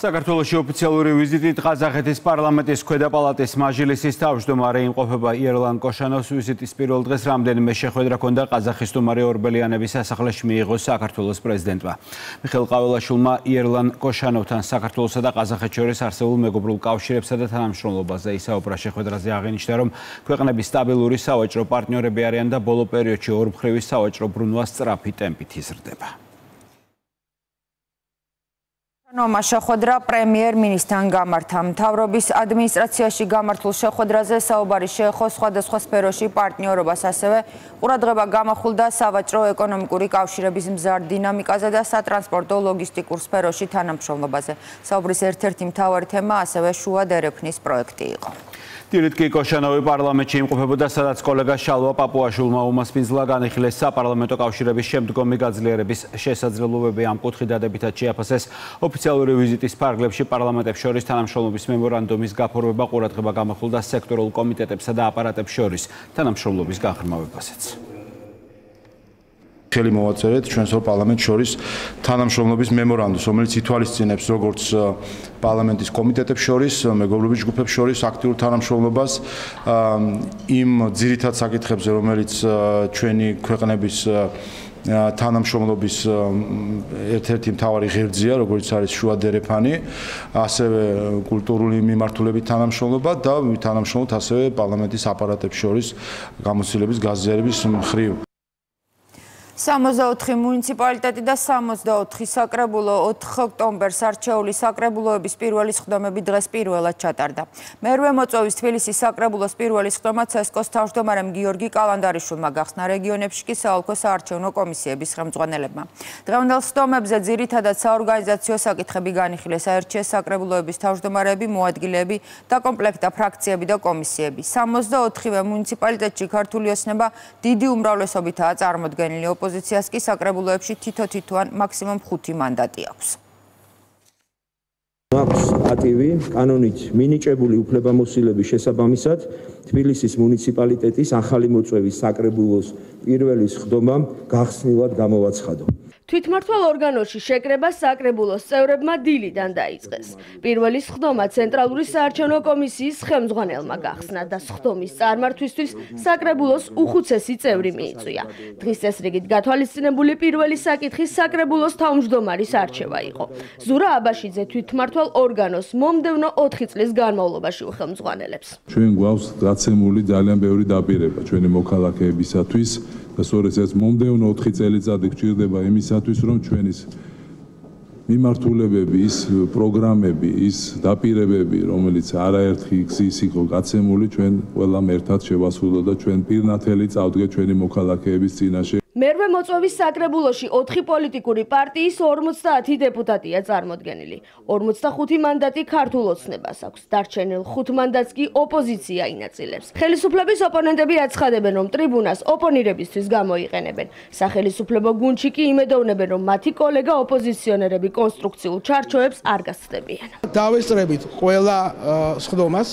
საქართველოში ოფიციალური ვიზიტით ყაზახეთის პარლამენტის ქვედა პალატის მაჟილისის თავმჯდომარე იმყოფება იერლან კოშანოვს. ვიზიტის პირველ დღეს რამდენიმე შეხვედრა ჰქონდა ყაზახის სტუმარი ორბელიანების სასახლეში მიიღო საქართველოს პრეზიდენტმა. მიხეილ ყაველაშვილმა იერლან კოშანოვთან საქართველოსა და ყაზახეთს შორის არსებულ მეგობრულ კავშირებსა და თანამშრომლობაზე ისაუბრა. შეხვედრაზე აღინიშნა, რომ ქვეყნები სტაბილური სავაჭრო პარტნიორები არიან და ბოლო პერიოდში ორმხრივი სავაჭრო ბრუნვა სწრაფი ტემპით იზრდება. ნომა შეხვედრა პრემიერ-მინისტრთან გამართა. მთავრობის ადმინისტრაციაში გამართულ შეხვედრაზე საუბარი შეეხო სხვადასხვა სფეროში პარტნიორობას, ასევე ყურადღება გამახვილდა სავაჭრო-ეკონომიკური კავშირების მზარდ დინამიკაზე და სატრანსპორტო ლოგისტიკურ სფეროში თანამშრომლობაზე. საუბრის ერთ-ერთი მთავარი თემა ასევე შუა დერეფნის პროექტი იყო. დილით კი კოშანოვი პარლამენტში იმყოფებოდა, სადაც კოლეგა შალვა პაპუაშვილმა უმასპინძლა განიხილეს საპარლამენტო კავშირების შემდგომი გაძლიერების შესაძლებლობები. ამ კუთხით დადებითად შეაფასეს ოფიციალური ვიზიტის ფარგლებში პარლამენტებს შორის თანამშრომლობის მემორანდუმის გაფორმება, ყურადღება გამახვილდა სექტორულ კომიტეტებსა და აპარატებს შორის თანამშრომლობის გაღრმავებაზეც. ხელი მოვაწერეთ ჩვენს პარლამენტს შორის თანამშრომლობის მემორანდუმს, რომელიც ითვალისწინებს როგორც პარლამენტის კომიტეტებს შორის, მეგობრობის ჯგუფებს შორის აქტიურ თანამშრომლობას იმ ძირითად საკითხებზე, რომელიც ჩვენი ქვეყნების თანამშრომლობის ერთ-ერთი მთავარი ღერძია, როგორც არის შუა დერეფანი, ასევე კულტურული მიმართულებით თანამშრომლობა და თანამშრომლობთ ასევე პარლამენტის აპარატებს შორის გამოცდილების გაზიარების მხრივ. 64 მუნიციპალიტეტი და 64 საკრებულო 4 ოქტომბერს არჩეული საკრებულოების პირველი სხდომები დღეს პირველად ჩატარდა. მერვე მოწვევის თბილისის საკრებულოს პირველი სხდომა ცესკოს თავმჯდომარემ გიორგი კალანდარიშვილმა გახსნა. რეგიონებში კი საოლქო საარჩევნო კომისიების ხელმძღვანელებმა. დღევანდელ სხდომებზე ძირითადად საორგანიზაციო საკითხები განიხილეს. აირჩიეს საკრებულოების თავმჯდომარეები, მოადგილეები, დაკომპლექტა ფრაქციები და კომისიები. 64-ვე მუნიციპალიტეტში ქართული ოცნება დიდი უმრავლესობითაა წარმოდგენილი. ოპოზიციას კი საკრებულოებში თითო-თითო ან მაქსიმუმ 5 მანდატი აქვს. აქვს პატივი კანონით მინიჭებული უფლებამოსილების შესაბამისად თბილისის მუნიციპალიტეტის ახალი მოწვევის საკრებულოს პირველი სხდომა გახსნილად გამოვაცხადო. თვითმმართველ ორგანოში შეკრება საკრებულოს წევრებმა დილიდან დაიწყეს. პირველი სხდომა ცენტრალური საარჩევნო კომისიის ხელმძღვანელმა გახსნა და სხდომის წარმართვისთვის საკრებულოს უხუცესი წევრი მიიწვია. დღის წესრიგით გათვალისწინებული პირველი საკითხი საკრებულოს თავმჯდომარის არჩევა იყო. ზურა აბაშიძე თვითმმართველ ორგანოს მომდევნო 4 წლის განმავლობაში უხელმძღვანელებს. ჩვენ გვაქვს გაცემული ძალიან ბევრი დაპირება ჩვენი მოქალაქეებისათვის. და სწორედ ეს მომდევნო 4 წელიწადი გვჭირდება იმისათვის, რომ ჩვენის მიმართულებები, ის პროგრამები, ის დაპირებები, რომელიც არაერთი გზის იყო გაცემული, ჩვენ ყველამ ერთად შევასრულოთ და ჩვენ პირნათელი წავდგეთ ჩვენი მოქალაქეების წინაშე. მერვე მოწვევის საკრებულოში 4 პოლიტიკური პარტიის 50 დეპუტატია წარმოდგენილი. 45 მანდატი ქართულ ოცნებას აქვს. დარჩენილ 5 მანდატს კი ოპოზიცია ინაწილებს. ხელისუფლების ოპონენტები აცხადებენ, რომ ტრიბუნას ოპონირებისთვის გამოიყენებენ. სახელისუფლებო გუნდში კი იმედოვნებენ, რომ მათი კოლეგა ოპოზიციონერები კონსტრუქციულ ჩარჩოებს არ გასწდებიან. დავესწრებით ყველა სხდომას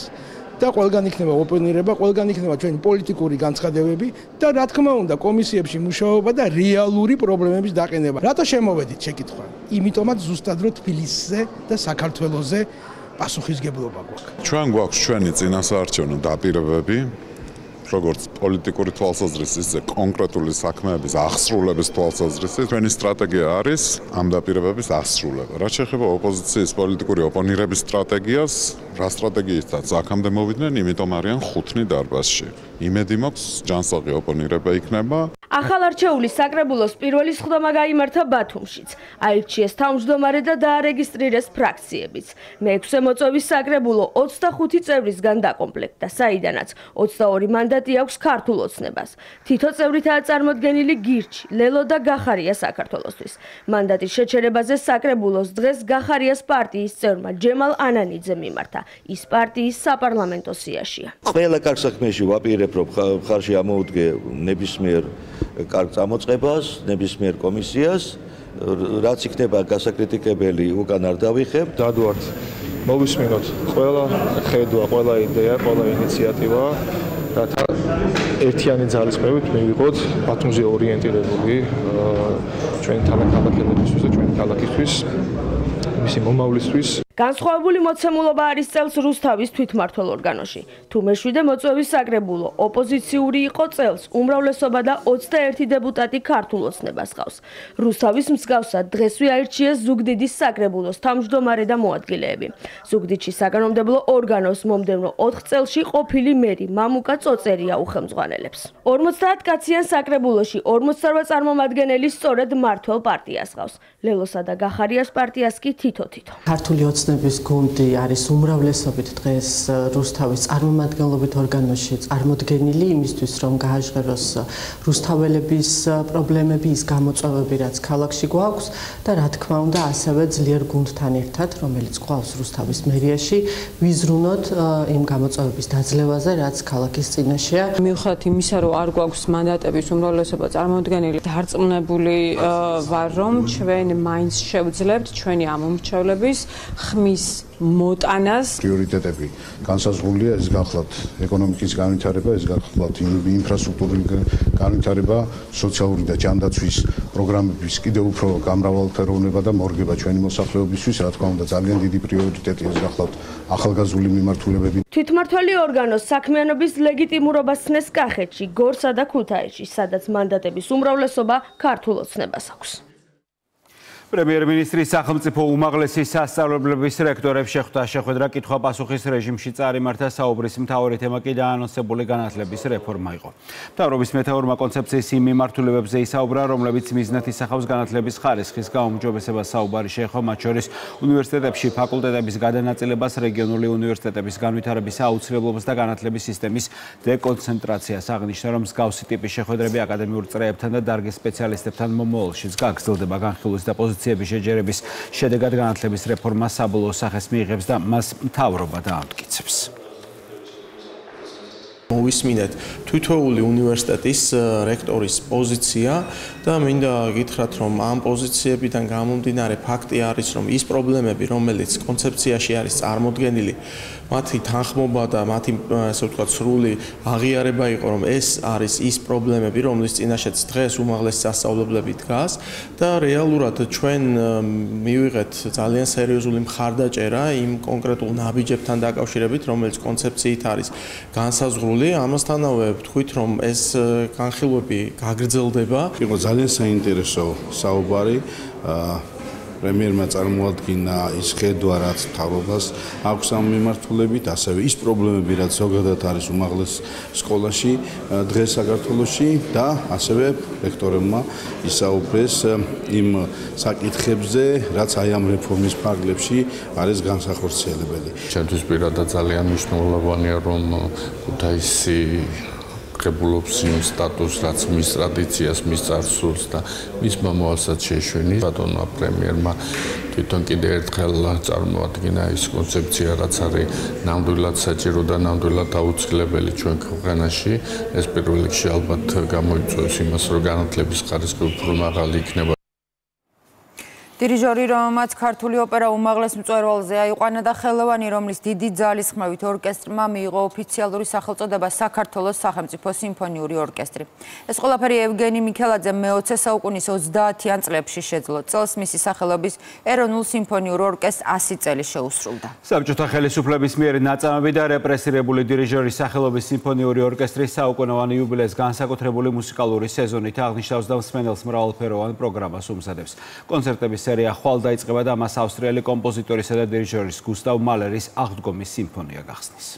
და ყველგან იქნება ოპონირება, ყველგან იქნება ჩვენი პოლიტიკური განცხადებები და რა თქმა უნდა კომისიებში მუშაობა და რეალური პრობლემების დაყენება. რატო შემოვედით შეკითხვა? იმიტომაც ზუსტად რომ თბილისზე და საქართველოზე პასუხისგებლობა გვაქვს. ჩვენ გვაქვს ჩვენი წინასაარჩევნო დაპირებები, როგორც პოლიტიკური თვალსაზრისით, ისე კონკრეტული საქმეების აღსრულების თვალსაზრისით, ჩვენი სტრატეგია არის ამ დაპირებების აღსრულება. რაც შეეხება ოპოზიციის პოლიტიკური ოპონირების სტრატეგიას, რა სტრატეგიითაც აქამდე მოვიდნენ, იმიტომ არიან ხუთნი დარბაზში. იმედი მაქვს, ჯანსაღი ოპონირება იქნება. ახალარჩეული საკრებულოს პირველი სხდომა გაიმართა ბათუმშიც. აირჩიეს თავმჯდომარე და დაარეგისტრირეს ფრაქციებიც. მე-6 მოწვევის საკრებულო 25 წევრისგან დაკომპლექტდა, საიდანაც 22 მანდატი აქვს ქართულ ოცნებას. თითო წევრითაა წარმოდგენილი გირჩი, ლელო და გახარია საქართველოსთვის. მანდატის შეჩერებაზე საკრებულოს დღეს გახარიას პარტიის წევრმა ჯემალ ანანიძე მიმართა. ის პარტიის საპარლამენტო სიაშია. ყველა კარგ საქმეში ვაპირებ, რომ მხარში ამოუდგე ნებისმიერ კარგ წამოწყებას, ნებისმიერ კომისიას, რაც იქნება გასაკრიტიკებელი, უკან არ დავიხებ. დადვართ მოვისმინოთ ყველა ხედვა, ყველა იდეა, ყველა ინიციატივა, რათა ერთიანი ძალისხმევით მივიღოთ ბათუმზე ორიენტირებული ჩვენი ქალაქებისთვის და ჩვენი ქალაქისთვის, მისი მომავლისთვის. განსხვავებული მოცემულობა არის წელს რუსთავის თვითმმართველ ორგანოში. თუ მე-7 მოწვევის საკრებულო ოპოზიციური იყო წელს, უმრავლესობა და 21 დეპუტატი ქართულ ოცნებას ყავს. რუსთავის მსგავსად დღესვე აირჩიეს ზუგდიდის საკრებულოს თავმჯდომარე და მოადგილეები. ზუგდიდში საკანონმდებლო ორგანოს მომდევნო 4 წელში ყოფილი მერი მამუკა წოწერია უხელმძღვანელებს. 50 კაციან საკრებულოში 48 წარმომადგენელი სწორედ მართველ პარტიას ყავს. ლელოსა და გახარიას პარტიას კი თითო-თითო. ქართული ოცნების გუნდი არის უმრავლესობით დღეს რუსთავის წარმომადგენლობით ორგანოში წარმოდგენილი იმისთვის, რომ გააჟღეროს რუსთაველების პრობლემები, ის გამოწვევები, რაც ქალაქში გვაქვს და რა თქმა უნდა, ასევე ძლიერ გუნდთან ერთად, რომელიც გვაქვს რუსთავის მერიაში, ვიზრუნოთ იმ გამოწვევების დაძლევაზე, რაც ქალაქის წინაშეა. მიუხედავად იმისა, რომ არ გვაქვს მანდატების უმრავლესობა წარმოდგენილი, დარწმუნებული ვარ, რომ ჩვენ მაინც შევძლებთ ჩვენი ამომრჩევლების ხმის მოტანას. პრიორიტეტები განსაზღვრულია, ეს გახლავთ ეკონომიკის განვითარება, ეს გახლავთ ინფრასტრუქტურის განვითარება, სოციალური და ჯანდაცვის პროგრამების კიდევ უფრო გამრავალფეროვნება და მორგება ჩვენი მოსახლეობისთვის, რა თქმა უნდა, ძალიან დიდი პრიორიტეტი ეს გახლავთ ახალგაზრდული მიმართულებები. თვითმმართველი ორგანოს საქმიანობის ლეგიტიმურობას ცნეს კახეთში, გორსა და ქუთაისში, სადაც მანდატების უმრავლესობა ქართულ ოცნებას აქვს. პრემიერ-მინისტრის სახელმწიფო უმაღლესი სასწავლებლების რექტორებს შეხვდა შეხვედრა კითხვა-პასუხის რეჟიმში წარიმართა საუბრის მთავარი თემა კი დაანონსებული განათლების რეფორმა იყო. მთავრობის მეთაურმა კონცეფციის იმ მიმართულებებზე ისაუბრა, რომლებიც მიზნად ისახავს განათლების ხარისხის გაუმჯობესებას საუბარი შეეხო, მათ შორის უნივერსიტეტებში ფაკულტეტების გადანაწილებას, რეგიონული უნივერსიტეტების განვითარების აუცილებლობას და განათლების სისტემის დეკონცენტრაციას. აღნიშნა, რომ მსგავსი ტიპის შეხვედრები აკადემიურ წრეებთან და დარგის სპეციალისტებთან მომავალშიც გაგრძელდება განხილვის და პოზიციების შეჯერების შედეგად განათლების რეფორმა საბოლოო სახეს მიიღებს და მას მთავრობა დაამტკიცებს. მოვისმინეთ თვითოეული უნივერსიტეტის რექტორის პოზიცია და მინდა გითხრათ, რომ ამ პოზიციებიდან გამომდინარე ფაქტი არის, რომ ის პრობლემები, რომელიც კონცეფციაში არის წარმოდგენილი, მათი თანხმობა და მათი, ასე ვთქვათ, სრული აღიარება იყო, რომ ეს არის ის პრობლემები, რომლის წინაშეც დღეს უმაღლესი სასწავლებლები დგას და რეალურად ჩვენ მივიღეთ ძალიან სერიოზული მხარდაჭერა იმ კონკრეტულ ნაბიჯებთან დაკავშირებით, რომელიც კონცეფციით არის განსაზღვრული. ამასთანავე ვთქვით, რომ ეს განხილვები გაგრძელდება. იყო ძალიან საინტერესო საუბარი. პრემიერმა წარმოადგინა ის ხედვა, რაც მთავრობას აქვს ამ მიმართულებით, ასევე ის პრობლემები, რაც ზოგადად არის უმაღლეს სკოლაში დღეს საქართველოში და ასევე რექტორებმა ისაუბრეს იმ საკითხებზე, რაც აი ამ რეფორმის ფარგლებში არის განსახორციელებელი. ჩემთვის პირადად ძალიან მნიშვნელოვანია, რომ ქუთაისი ღებულობს იმ სტატუსს, რაც მის ტრადიციას, მის წარსულს და მის მომავალსაც შეეშვენის. ბატონმა პრემიერმა თვითონ კიდევ ერთხელ წარმოადგინა ის კონცეფცია, რაც არის ნამდვილად საჭირო და ნამდვილად აუცილებელი ჩვენ ქვეყანაში. ეს პირველ რიგში ალბათ გამოიწვევს იმას, რომ განათლების ხარისხი უფრო მაღალი იქნება. დირიჟორი, რომელმაც ქართული ოპერა უმაღლეს მწვერვალზე აიყვანა და ხელოვანი, რომლის დიდი ძალისხმევით ორკესტრმა მიიღო ოფიციალური სახელწოდება საქართველოს სახელმწიფო სიმფონიური ორკესტრი. ეს ყველაფერი ევგენი მიქელაძემ მე-20 საუკუნის 30-იან წლებში შეძლო. წელს მისი სახელობის ეროვნულ სიმფონიურ ორკესტრს 100 წელი შეუსრულდა. საბჭოთა ხელისუფლების მიერ ნაწამები და რეპრესირებული დირიჟორის სახელობის სიმფონიური ორკესტრის საუკუნოვანი იუბილეს განსაკუთრებული მუსიკალური სეზონით აღნიშნავს და მსმენელს მრავალფეროვან პროგრამას უმზადებს. კონცერტების სერია ხვალ დაიწყება და მას ავსტრიელი კომპოზიტორისა და დირიჟორის გუსტავ მალერის აღდგომის სიმფონია გახსნის.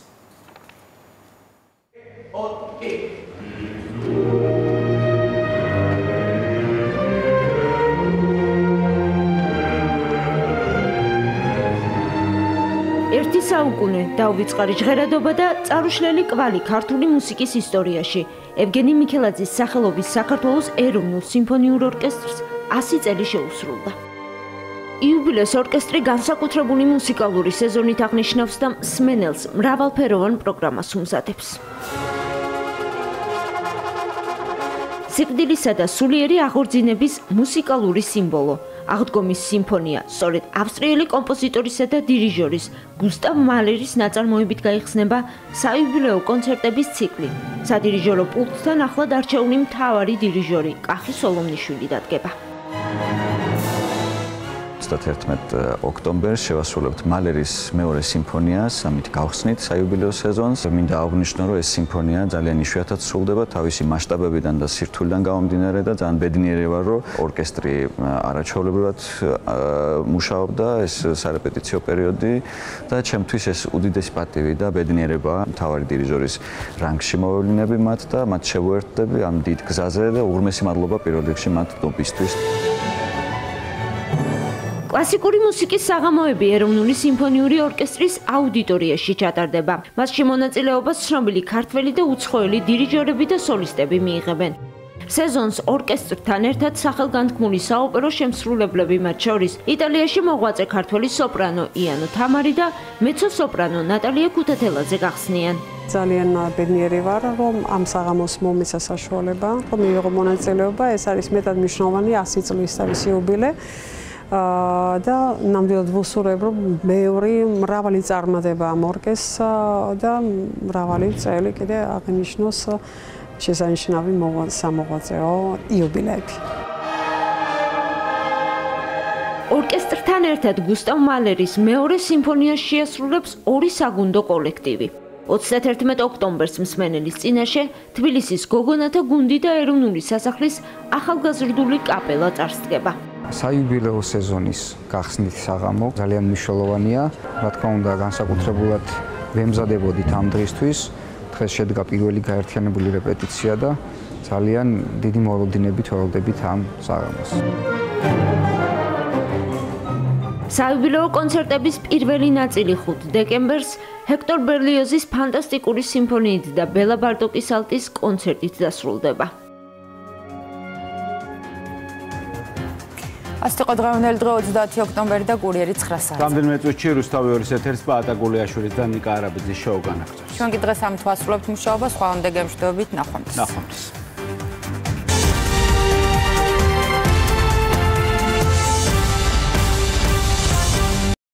ერთი საუკუნე დაუვიწყარი ჟღერადობა და წარუშლელი კვალი ქართული მუსიკის ისტორიაში. ევგენი მიქელაძის სახელობის საქართველოს ეროვნულ სიმფონიურ ორკესტრს 100 წელი შეუსრულდა. იუბილეს ორკესტრი განსაკუთრებული მუსიკალური სეზონით აღნიშნავს და მსმენელს მრავალფეროვან პროგრამას უმზადებს. სიკვდილისა და სულიერი აღორძინების მუსიკალური სიმბოლო, აღდგომის სიმფონია, სწორედ ავსტრიელი კომპოზიტორისა და დირიჟორის გუსტავ მალერის ნაწარმოებით გაიხსნება საიუბილეო კონცერტების ციკლი. სადირიჟორო პულტთან ახლად არჩეული მთავარი დირიჟორი კახი სოლომნიშვილი დადგება. 31 ოქტომბერს შევასრულებთ მალერის მეორე სიმფონიას, ამით გავხსნით საიუბილეო სეზონს. მინდა აღვნიშნო, რომ ეს სიმფონია ძალიან იშვიათად სრულდება თავისი მასშტაბებიდან და სირთულიდან გამომდინარე და ძალიან ბედნიერი ვარ, რომ ორკესტრი არაჩვეულებრივად მუშაობდა ეს სარეპეტიციო პერიოდი და ჩემთვის ეს უდიდესი პატივი და ბედნიერებაა მთავარი დირიჟორის რანგში მოვევლინები მათ და მათ შევუერთდები ამ დიდ გზაზე და უღრმესი მადლობა პირველ რიგში მათ დობისთვის. კლასიკური მუსიკის საღამოები ეროვნული სიმფონიური ორკესტრის აუდიტორიაში ჩატარდება. მასში მონაწილეობას ცნობილი ქართველი და უცხოელი დირიჟორები და სოლისტები მიიღებენ. სეზონს ორკესტრთან ერთად სახელგანთქმული საოპერო შემსრულებლები, მათ შორის იტალიაში მოღვაწე ქართველი სოპრანო იანო თამარი და მეცო-სოპრანო ნატალია ქუთათელაძე გახსნიან. ძალიან ბედნიერი ვარ, რომ ამ საღამოს მომეცა საშუალება, რომ მივიღო მონაწილეობა. ეს არის მეტად მნიშვნელოვანი 100 წლის თავისი იუბილე. და ნამდვილად ვუსურვებ, რომ მეორე მრავალი წარმატება ამ ორკესტრს და მრავალი წელი კიდე აღნიშნოს შესანიშნავი სამოღვაწეო იუბილეები. ორკესტრთან ერთად გუსტავ მალერის მეორე სიმფონიას შეასრულებს ორი საგუნდო კოლექტივი. 31 ოქტომბერს მსმენელის წინაშე თბილისის გოგონათა გუნდი და ეროვნული სასახლის ახალგაზრდული კაპელა წარსდგება. საიუბილეო სეზონის გახსნით საღამო ძალიან მნიშვნელოვანია. რა თქმა უნდა, განსაკუთრებულად ვემზადებოდით ამ დღისთვის. დღეს შედგა პირველი გაერთიანებული რეპეტიცია და ძალიან დიდი მოლოდინებით ველოდებით ამ საღამოს. საიუბილეო კონცერტების პირველი ნაწილი 5 დეკემბერს ჰექტორ ბერლიოზის ფანტასტიკური სიმფონიით და ბელა ბარტოკის ალტის კონცერტით დასრულდება. Asta იყო დღევანდელი დღე 30 ოქტომბერი და კურიერი 9 საათი. რამდენიმე წუთში რუსთავი 2 ეთერს პაატა გულიაშვილის და ნიკა არაბიძის შოუ განაგრძობს. ჩვენ კი დღეს ამით ვასრულებთ მუშაობას, ხვალამდე გემშვიდობით, ნახვამდის.